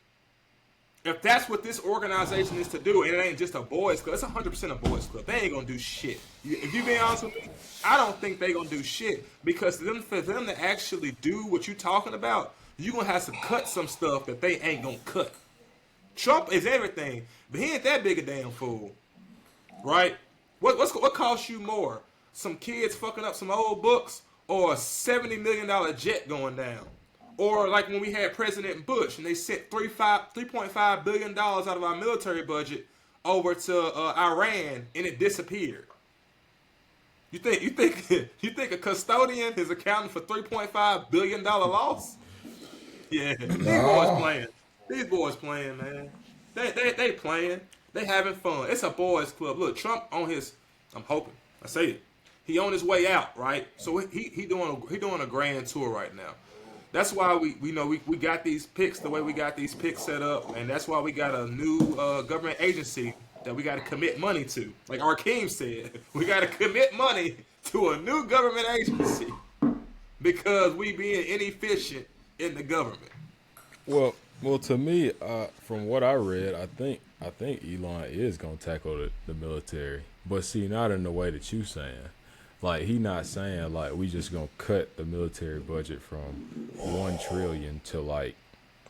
if that's what this organization is to do, and it ain't just a boys club, it's 100% a boys club. They ain't gonna do shit. If you being honest with me, I don't think they gonna do shit because for them to actually do what you talking about, you gonna have to cut some stuff that they ain't gonna cut. Trump is everything, but he ain't that big a damn fool, right? What costs you more? Some kids fucking up some old books, or a $70 million jet going down? Or like when we had President Bush and they sent $3.5 billion out of our military budget over to Iran and it disappeared. You think a custodian is accounting for $3.5 billion loss? Yeah, These boys playing, man. They playing. They having fun. It's a boys club. Look, Trump on his. I'm hoping. I say it. He on his way out, right? So he doing a grand tour right now. That's why we got these picks the way we got these picks set up, and that's why we got a new government agency that we got to commit money to. Like Arkeem said, we got to commit money to a new government agency because we being inefficient in the government. Well, to me, from what I read, I think Elon is gonna tackle the military, but see, not in the way that you saying. Like, he not saying like we just gonna cut the military budget from $1 trillion to like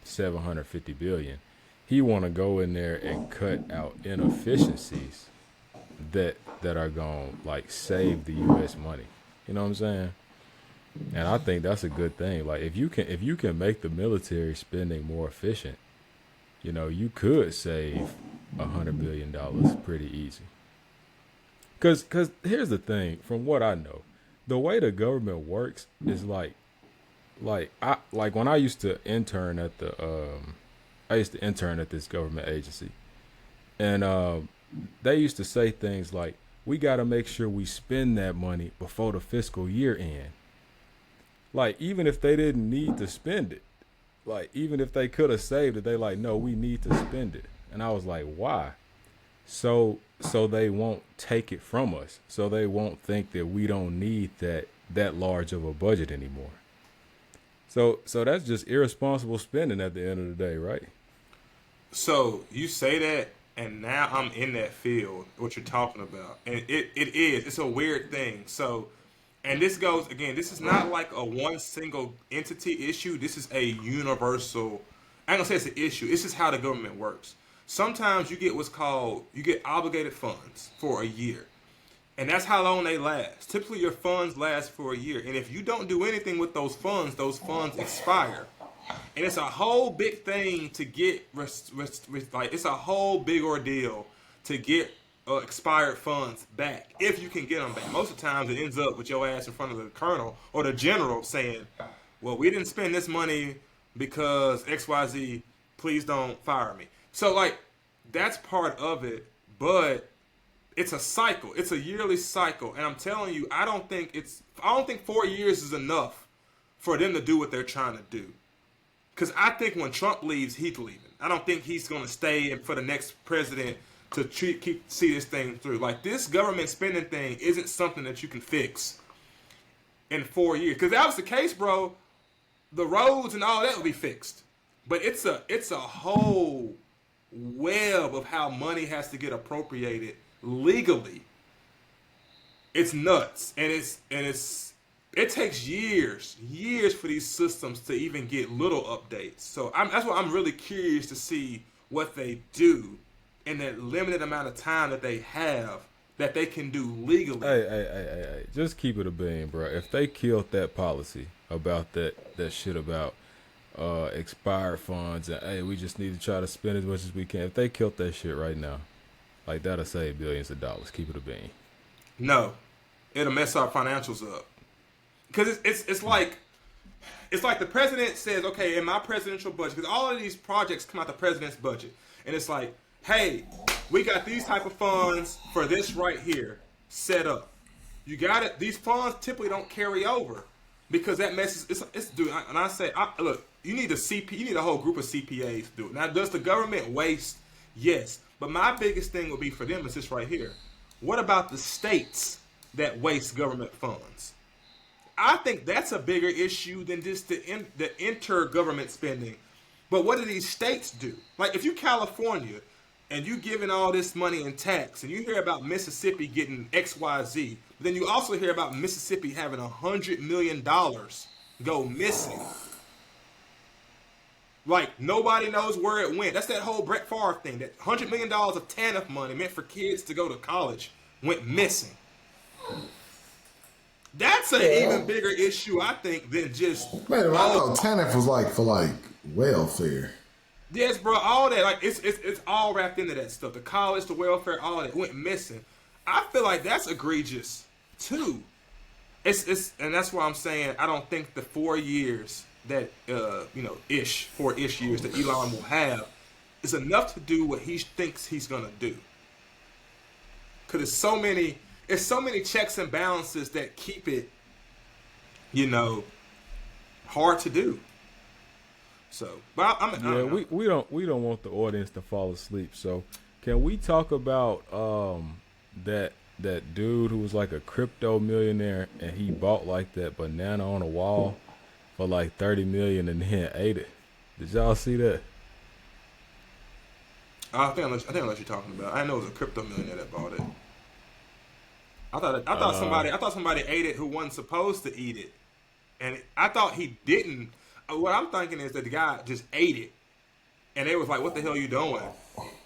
$750 billion. He want to go in there and cut out inefficiencies that are gonna like save the U.S. money. You know what I'm saying? And I think that's a good thing. Like, if you can make the military spending more efficient, you know, you could save $100 billion pretty easy. Cause here's the thing, from what I know, the way the government works is like when I used to intern at this government agency, and they used to say things like, we got to make sure we spend that money before the fiscal year end. Like, even if they didn't need to spend it, like, even if they could have saved it, they like, no, we need to spend it. And I was like, why? So they won't take it from us. So they won't think that we don't need that large of a budget anymore. So that's just irresponsible spending at the end of the day, right? So you say that, and now I'm in that field, what you're talking about. And it's a weird thing. So, and this goes, again, this is not like a one single entity issue. This is a universal, I ain't gonna say it's an issue. It's just how the government works. Sometimes you get obligated funds for a year. And that's how long they last. Typically your funds last for a year. And if you don't do anything with those funds expire. And it's a whole big thing to get, like, it's a whole big ordeal to get expired funds back, if you can get them back. Most of the times it ends up with your ass in front of the colonel or the general saying, well, we didn't spend this money because XYZ, please don't fire me. So, like, that's part of it, but it's a cycle. It's a yearly cycle. And I'm telling you, I don't think 4 years is enough for them to do what they're trying to do. Because I think when Trump leaves, he's leaving. I don't think he's going to stay for the next president to see this thing through. Like, this government spending thing isn't something that you can fix in 4 years. Because if that was the case, bro, the roads and all that would be fixed. But it's a whole web of how money has to get appropriated legally. It's nuts, and it takes years for these systems to even get little updates. So that's why I'm really curious to see what they do in that limited amount of time that they have that they can do legally. Hey, just keep it a bean, bro. If they killed that policy about that shit about expired funds and hey, we just need to try to spend as much as we can. If they killed that shit right now, like, that'll save billions of dollars. Keep it a bean. No, it'll mess our financials up. Because it's like the president says, okay, in my presidential budget, because all of these projects come out the president's budget, and it's like, hey, we got these type of funds for this right here set up. You got it. These funds typically don't carry over because that messes. It's dude. And I say, look, you need a whole group of CPAs to do it. Now, does the government waste? Yes, but my biggest thing would be for them is this right here. What about the states that waste government funds? I think that's a bigger issue than just the intergovernment spending. But what do these states do? Like, if you California and you giving all this money in tax, and you hear about Mississippi getting XYZ, but then you also hear about Mississippi having $100 million go missing. Like, nobody knows where it went. That's that whole Brett Favre thing. That $100 million of TANF money meant for kids to go to college went missing. That's an even bigger issue, I think, than just... Man, I thought TANF was like for welfare. Yes, bro, all that. Like, it's all wrapped into that stuff. The college, the welfare, all that went missing. I feel like that's egregious, too. And that's why I'm saying I don't think the 4 years that, 4-ish years that Elon will have is enough to do what he thinks he's going to do. Because it's so many checks and balances that keep it, hard to do. So, but we don't want the audience to fall asleep. So, can we talk about that dude who was like a crypto millionaire and he bought like that banana on a wall for like $30 million and then ate it? Did y'all see that? I think I know what you're talking about. I know it was a crypto millionaire that bought it. I thought somebody ate it who wasn't supposed to eat it, and I thought he didn't. What I'm thinking is that the guy just ate it, and they was like, "What the hell are you doing?"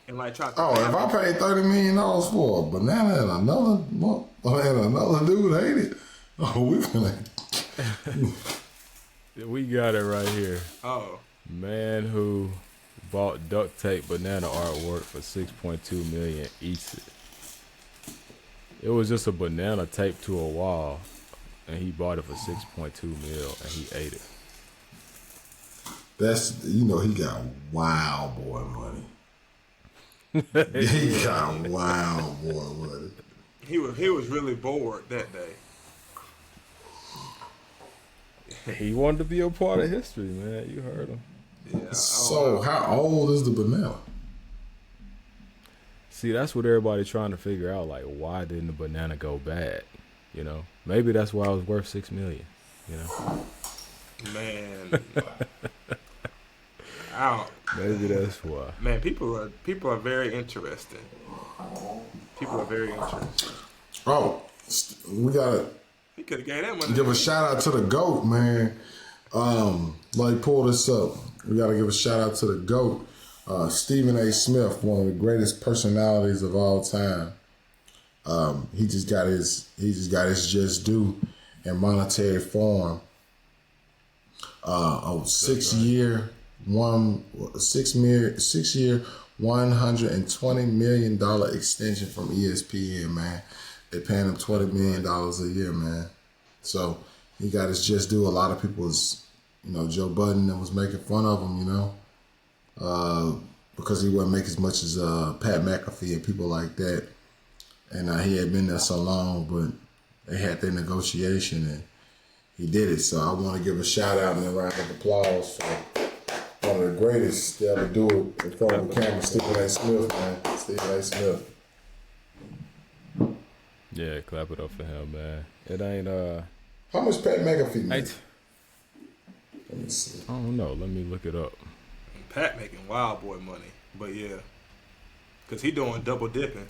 And like tried to. Oh, if I paid $30 million for a banana and another dude ate it, we finna. We got it right here. Oh. Man who bought duct tape banana artwork for $6.2 million eats it. It was just a banana taped to a wall, and he bought it for $6.2 million, and he ate it. That's, he got wild boy money. He got wild boy money. He was really bored that day. He wanted to be a part of history, man. You heard him. Yeah. So, how old is the banana? See, that's what everybody's trying to figure out. Like, why didn't the banana go bad? Maybe that's why it was worth $6 million. Man. Maybe that's why. Man, people are very interesting. People are very interesting. Oh, we gotta. He could have gave that money. Give a shout out to the GOAT, man. Pull this up. We gotta give a shout out to the GOAT, Stephen A. Smith, one of the greatest personalities of all time. He just got his just due in monetary form. 6 year, $120 million extension from ESPN, man. They paying him $20 million a year, man. So he got his just due. A lot of people was, Joe Budden that was making fun of him, because he wouldn't make as much as Pat McAfee and people like that. And he had been there so long, but they had their negotiation and he did it. So I want to give a shout out and a round of applause for one of the greatest to ever do it in front of the camera, Stephen A. Smith, man. Stephen A. Smith. Yeah, clap it up for him, man. It ain't How much Pat McAfee made? Let me see. I don't know. Let me look it up. Pat making wild boy money, but yeah, because he doing double dipping.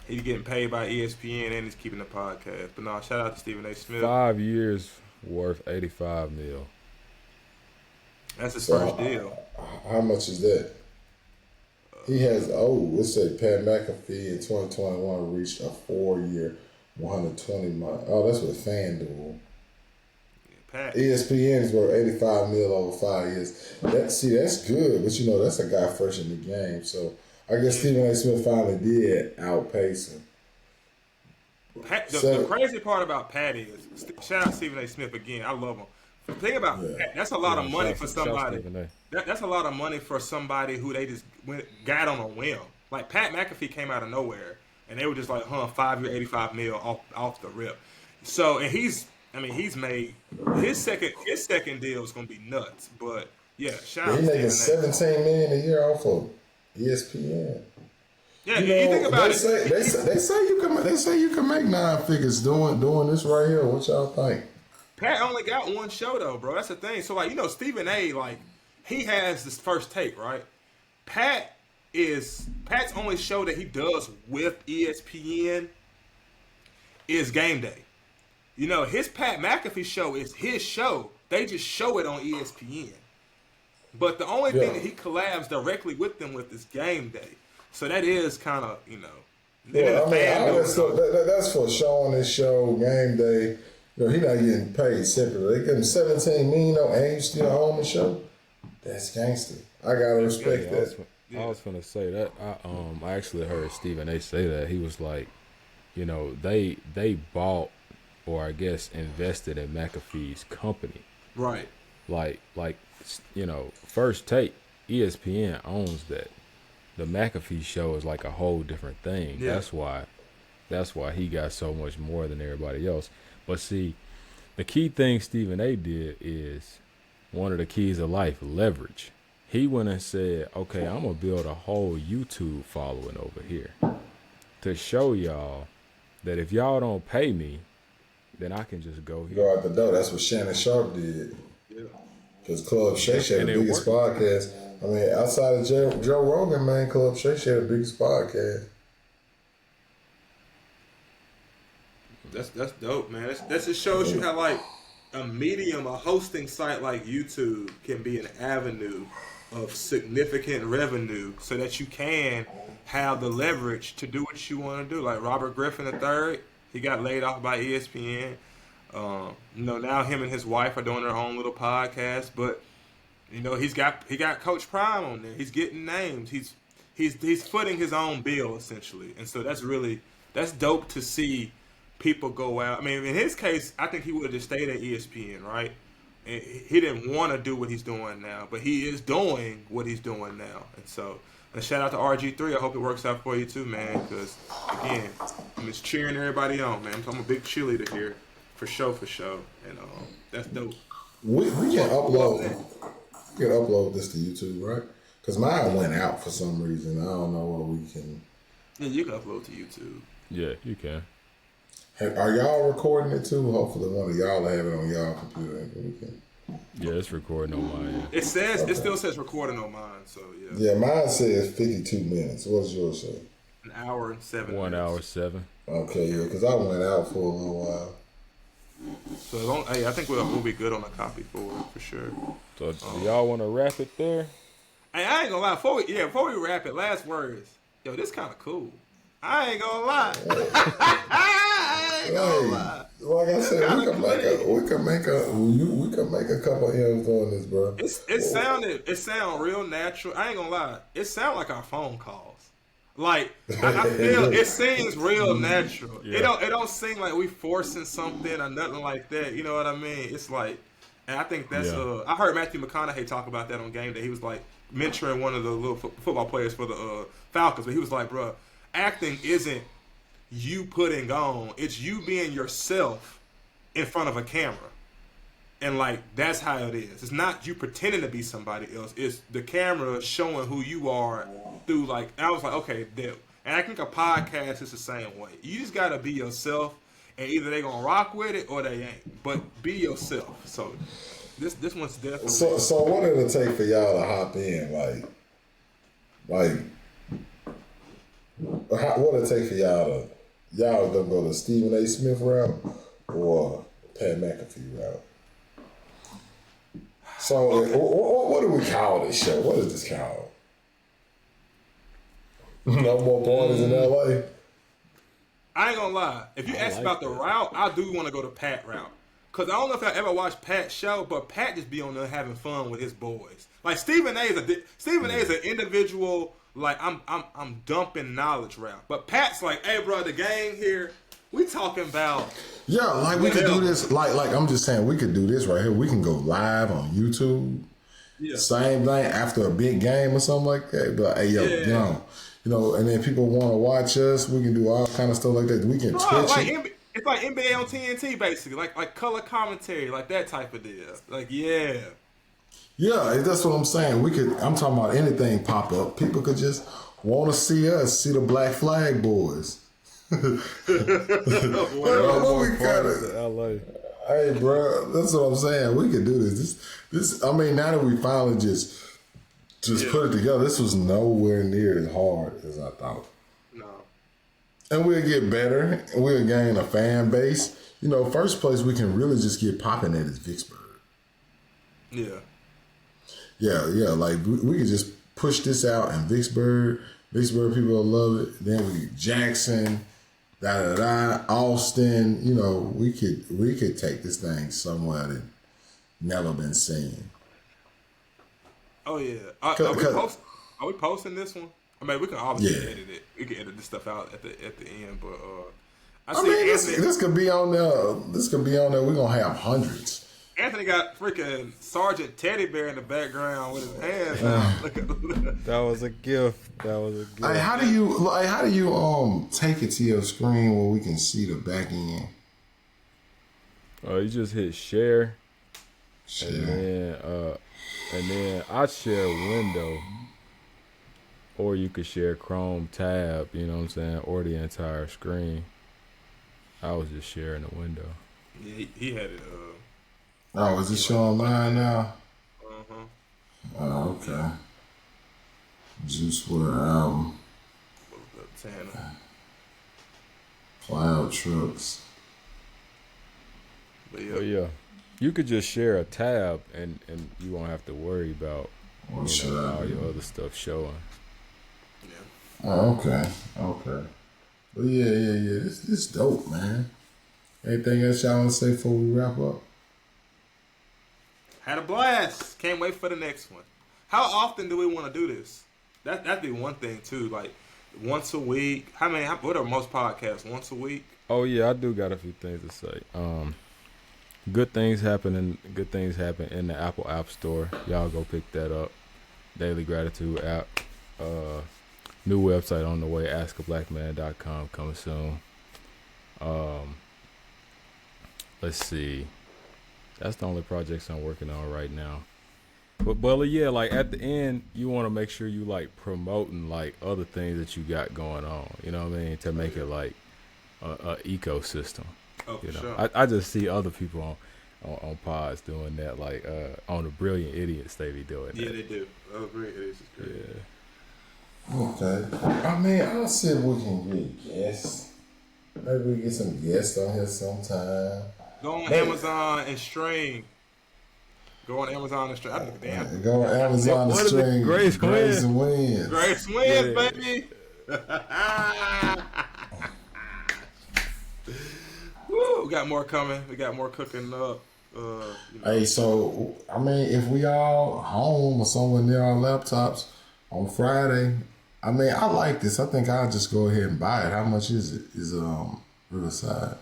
He's getting paid by ESPN and he's keeping the podcast. But no, shout out to Stephen A. Smith. 5 years worth $85 million. That's his first deal. How much is that? He has, let's say Pat McAfee in 2021 reached a 4-year, $120 million. Oh, that's with FanDuel. Pat. ESPN is worth $85 million over 5 years. That's good, but that's a guy fresh in the game. So I guess Stephen A. Smith finally did outpace him. The crazy part about Pat is, shout out Stephen A. Smith again. I love him. The thing about Pat, that's a lot of money for somebody. That's a lot of money for somebody who they just got on a whim. Like Pat McAfee came out of nowhere, and they were just like, 5-year, $85 million off the rip. So, and he's made his second deal is gonna be nuts. But yeah, shout out. He's making $17 million a year off of ESPN. Yeah, you think about it. They say you can make 9 figures doing this right here. What y'all think? Pat only got one show though, bro. That's the thing. So Stephen A. he has this First Take, right? Pat's only show that he does with ESPN is Game Day. You know, his Pat McAfee show is his show. They just show it on ESPN. But the only thing that he collabs directly with them with is Game Day. So that is kind of, you know. Well, I mean, that's for showing his show, Game Day. You know, he's not getting paid separately. They give him $17 million and you still home and show. That's gangster. I gotta respect that. I was gonna say that. I actually heard Stephen A. say that. He was like, you know, they bought, or I guess invested in McAfee's company. Right. Like you know, First Take, ESPN owns that. The McAfee show is like a whole different thing. Yeah. That's why he got so much more than everybody else. But see, the key thing Stephen A. did is one of the keys of life, leverage. He went and said, okay, I'm going to build a whole YouTube following over here to show y'all that if y'all don't pay me, then I can just go here. Go out the door. That's what Shannon Sharp did. Yeah. Because Club Shay Shay, the biggest podcast. I mean, outside of Joe Rogan, man, Club Shay Shay, the biggest podcast. That's dope, man. That just shows you how, like, a medium, a hosting site like YouTube can be an avenue of significant revenue so that you can have the leverage to do what you want to do. Like Robert Griffin III, he got laid off by ESPN. You know, now him and his wife are doing their own little podcast, but you know, he got Coach Prime on there. He's getting names. He's footing his own bill essentially, and so that's dope to see people go out. I mean, in his case, I think he would have just stayed at ESPN, right? And he didn't want to do what he's doing now, but he is doing what he's doing now, and so. And shout out to RG3. I hope it works out for you too, man. Because again, I'm just cheering everybody on, man. I'm a big cheerleader here, for sure, and that's dope. We can upload. We can upload this to YouTube, right? Because mine went out for some reason. I don't know what we can. Yeah, you can upload to YouTube. Yeah, you can. Hey, are y'all recording it too? Hopefully, one of y'all will have it on y'all computer, and we can. Yeah, it's recording on mine. Yeah. It still says recording on mine, so yeah. Yeah, mine says 52 minutes. What does yours say? An hour and 7 1 minutes. hour 7. Okay, yeah, because I went out for a little while. So I think we'll be good on a copy for sure. So do y'all want to wrap it there? Hey, I ain't gonna lie. Before we wrap it, last words. Yo, this kind of cool. I ain't gonna lie. I ain't gonna lie. Like I said, we can make a couple M's doing this, bro. It sound real natural. I ain't gonna lie. It sound like our phone calls. Like I feel it seems real natural. Yeah. It don't seem like we forcing something or nothing like that. You know what I mean? It's like, and I think that's I heard Matthew McConaughey talk about that on Game Day. He was like mentoring one of the little football players for the Falcons, but he was like, bro, acting isn't you putting on, it's you being yourself in front of a camera. And like that's how it is. It's not you pretending to be somebody else. It's the camera showing who you are through like. And I was like, okay, deal. And I think a podcast is the same way. You just gotta be yourself, and either they gonna rock with it or they ain't. But be yourself. So this one's definitely. So what did it take for y'all to hop in? Like what did it take for y'all gonna go the Stephen A. Smith route or Pat McAfee route? So what do we call this show? What is this called? No more parties in LA. I ain't gonna lie. If you ask about the route, I do want to go to Pat route. Cause I don't know if I ever watched Pat's show, but Pat just be on there having fun with his boys. Like Stephen A. is an individual. Like I'm dumping knowledge route, but Pat's like, hey bro, the gang here, we talking about. Yeah, like we could do this. Like I'm just saying, we could do this right here. We can go live on YouTube. Yeah. Same thing after a big game or something like that. But hey, yo, you know, and then people want to watch us. We can do all kind of stuff like that. We can Twitch it. It's like NBA on TNT, basically, like color commentary, like that type of deal. Like yeah, that's what I'm saying. I'm talking about anything pop up. People could just want to see us, see the Black Flag boys. LA. Hey, bro, that's what I'm saying. We could do this. I mean, now that we finally just put it together, this was nowhere near as hard as I thought. No. And we'll get better. And we'll gain a fan base. You know, first place we can really just get popping at is Vicksburg. Yeah. Yeah. Like, we could just push this out in Vicksburg. Vicksburg people will love it. Then we get Jackson, Austin. You know, we could take this thing somewhere that never been seen. Oh yeah. Are we posting this one? I mean, we can obviously edit it. We can edit this stuff out at the end, but I mean, this could be on there. This could be on there. We're gonna have hundreds. Anthony got freaking Sergeant Teddy Bear in the background with his hands out. That was a gift. Hey, how do you take it to your screen where we can see the back end? Oh, you just hit share. And then I'd share a window, or you could share Chrome tab. You know what I'm saying, or the entire screen. I was just sharing the window. Yeah, he had it. Oh, is it showing mine now? Uh-huh. Oh, okay. Juice WRLD album. Cloud Trucks. But yeah, you could just share a tab and you won't have to worry about all your other stuff showing. Yeah. Oh, okay. But yeah. This dope, man. Anything else y'all want to say before we wrap up? Had a blast. Can't wait for the next one. How often do we want to do this? That'd be one thing too. Like once a week. What are most podcasts? Once a week? Oh yeah, I do got a few things to say. Good things happen in the Apple App Store. Y'all go pick that up. Daily Gratitude app. New website on the way. AskABlackman.com coming soon. Let's see. That's the only projects I'm working on right now. But yeah, like at the end, you want to make sure you like promoting like other things that you got going on. You know what I mean? To make it like a ecosystem. Oh, you know, sure. I just see other people on pods doing that. Like on the Brilliant Idiots, they be doing that. Yeah, they do. Oh, Brilliant Idiots is great. Yeah. Okay. I mean, I'll see if we can get guests. Maybe we get some guests on here sometime. Go on Amazon and stream. Go on Amazon and stream. I think, damn. Go on Amazon and What is it? stream. Grace and Wins. Grace wins, Yeah. baby. Woo, we got more coming. We got more cooking up. Hey, so, I mean, if we all home or somewhere near our laptops on Friday, I mean, I like this. I think I'll just go ahead and buy it. How much is it? Is Riverside?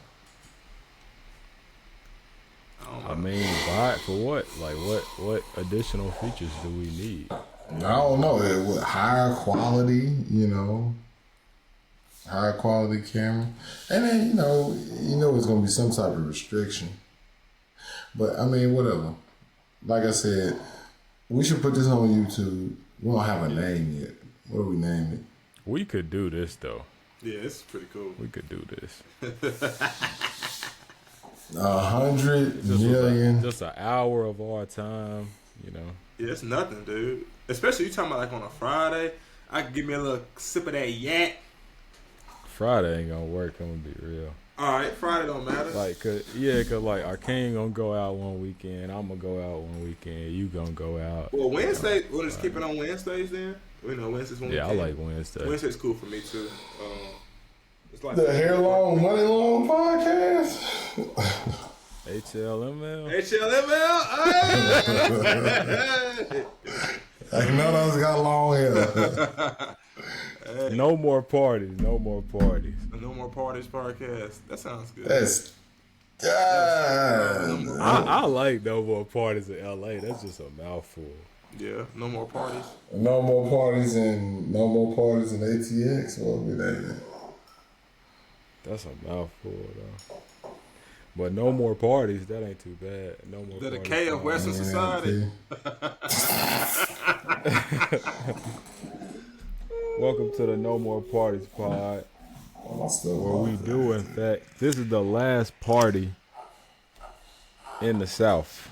I mean, buy it for what? Like, what additional features do we need? I don't know. With higher quality, higher quality camera, and then it's gonna be some type of restriction. But I mean, whatever. Like I said, we should put this on YouTube. We don't have a name yet. What do we name it? We could do this though. Yeah, it's pretty cool. We could do this. 100 million. Just an hour of our time, Yeah, it's nothing, dude. Especially you talking about like on a Friday. I can give me a little sip of that yak. Friday ain't gonna work. I'm gonna be real. All right, Friday don't matter. Like, cause like Arcane gonna go out one weekend. I'm gonna go out one weekend. You gonna go out. Well, Wednesday. We'll just keep it on Wednesdays then. Wednesdays one. Yeah, I weekend. like Wednesday. Wednesday's cool for me too. It's like The Hair Long, Money Long podcast. HLML. HLML. Hey! Like none of us got long hair. No more parties. No more parties. No More Parties podcast. That sounds good. That's I like no more parties in LA. That's just a mouthful. Yeah, no more parties. no more parties in ATX. What would be that? That's a mouthful though. But no more parties. That ain't too bad. No more. The parties. decay of Western society. Welcome to the No More Parties pod. Where we do, in fact, this is the last party in the South.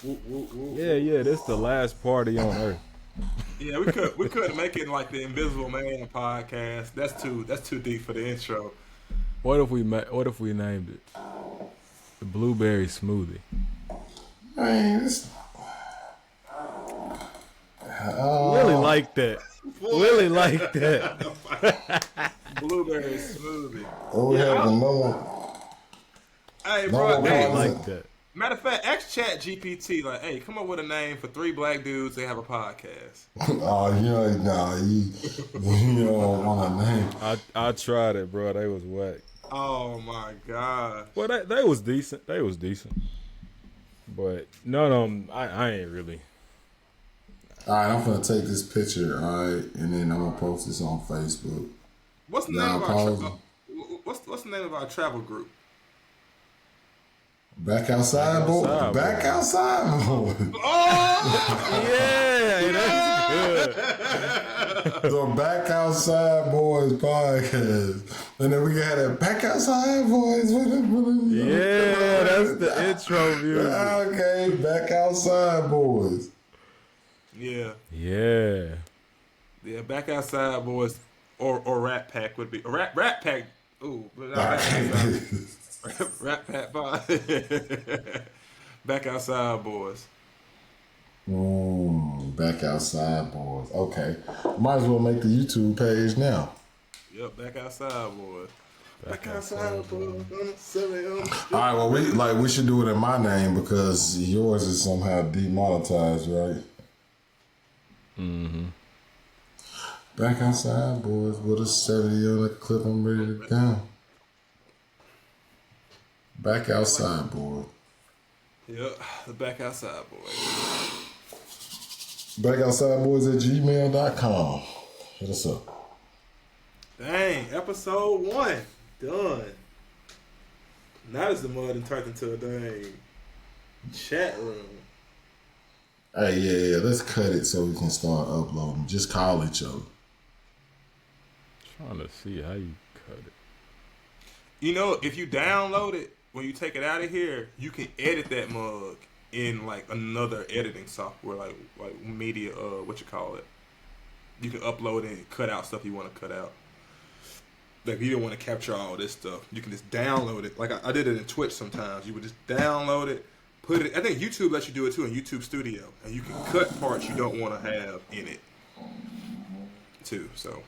Yeah, this the last party on earth. Yeah, we couldn't make it like the Invisible Man podcast. That's too deep for the intro. What if we named it the Blueberry Smoothie? Man, this. Really like that. Really like that. Blueberry smoothie. Oh, we have another. Hey, No, bro. no, Hey, no. Like that. matter of fact, ask Chat GPT like, hey, come up with a name for 3 black dudes that have a podcast. Oh, you don't want a name. I tried it, bro. They was whack. Oh my god. Well, they was decent. They was decent. But none of them, I ain't really. All right, I'm gonna take this picture, all right, and then I'm gonna post this on Facebook. What's the Nah, name of pause. what's the name of our travel group? Back outside, boy. outside, Back outside, boy. Yeah, that's good. The Back Outside Boys podcast, and then we got that Back Outside Boys. Yeah, that's the intro music. Okay, Back Outside Boys. Yeah. Yeah. Yeah, Back Outside Boys or Rat Pack would be Rat Pack. Ooh, but not Rat Pack Boys. Back Outside Boys. Back Outside Boys. Okay, might as well make the YouTube page now. Yep, Back Outside Boys. Back Outside Boys. All right, well we should do it in my name because yours is somehow demonetized, right? Mm-hmm. Back Outside Boys with a 70 on the clip. I'm ready to go. Back Outside Boys. Yep, the Back Outside Boys. BackOutsideBoys@gmail.com. Hit us up. Dang, episode 1 done. Now is the mud and turned into a dang chat room. Hey, yeah, let's cut it so we can start uploading. Just call each other. Trying to see how you cut it. You know, if you download it, when you take it out of here, you can edit that mug in like another editing software, like media, what you call it. You can upload it and cut out stuff you want to cut out. Like if you don't want to capture all this stuff, you can just download it. Like I did it in Twitch sometimes. You would just download it, put it. I think YouTube lets you do it too in YouTube Studio, and you can cut parts you don't want to have in it too. So.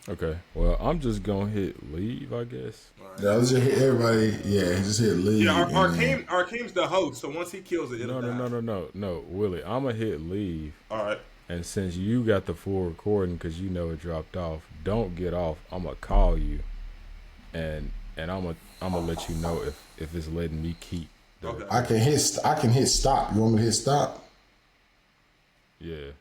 Okay. Well, I'm just gonna hit leave, I guess. Yeah, let's just hit everybody. Yeah, just hit leave. Yeah, and then- Arkeem's the host, so once he kills it, it'll die. No, Willie. I'm gonna hit leave. All right. And since you got the full recording because you know it dropped off, don't get off. I'm gonna call you, and I'm gonna let you know if it's letting me keep. Okay. I can hit stop. You want me to hit stop? Yeah.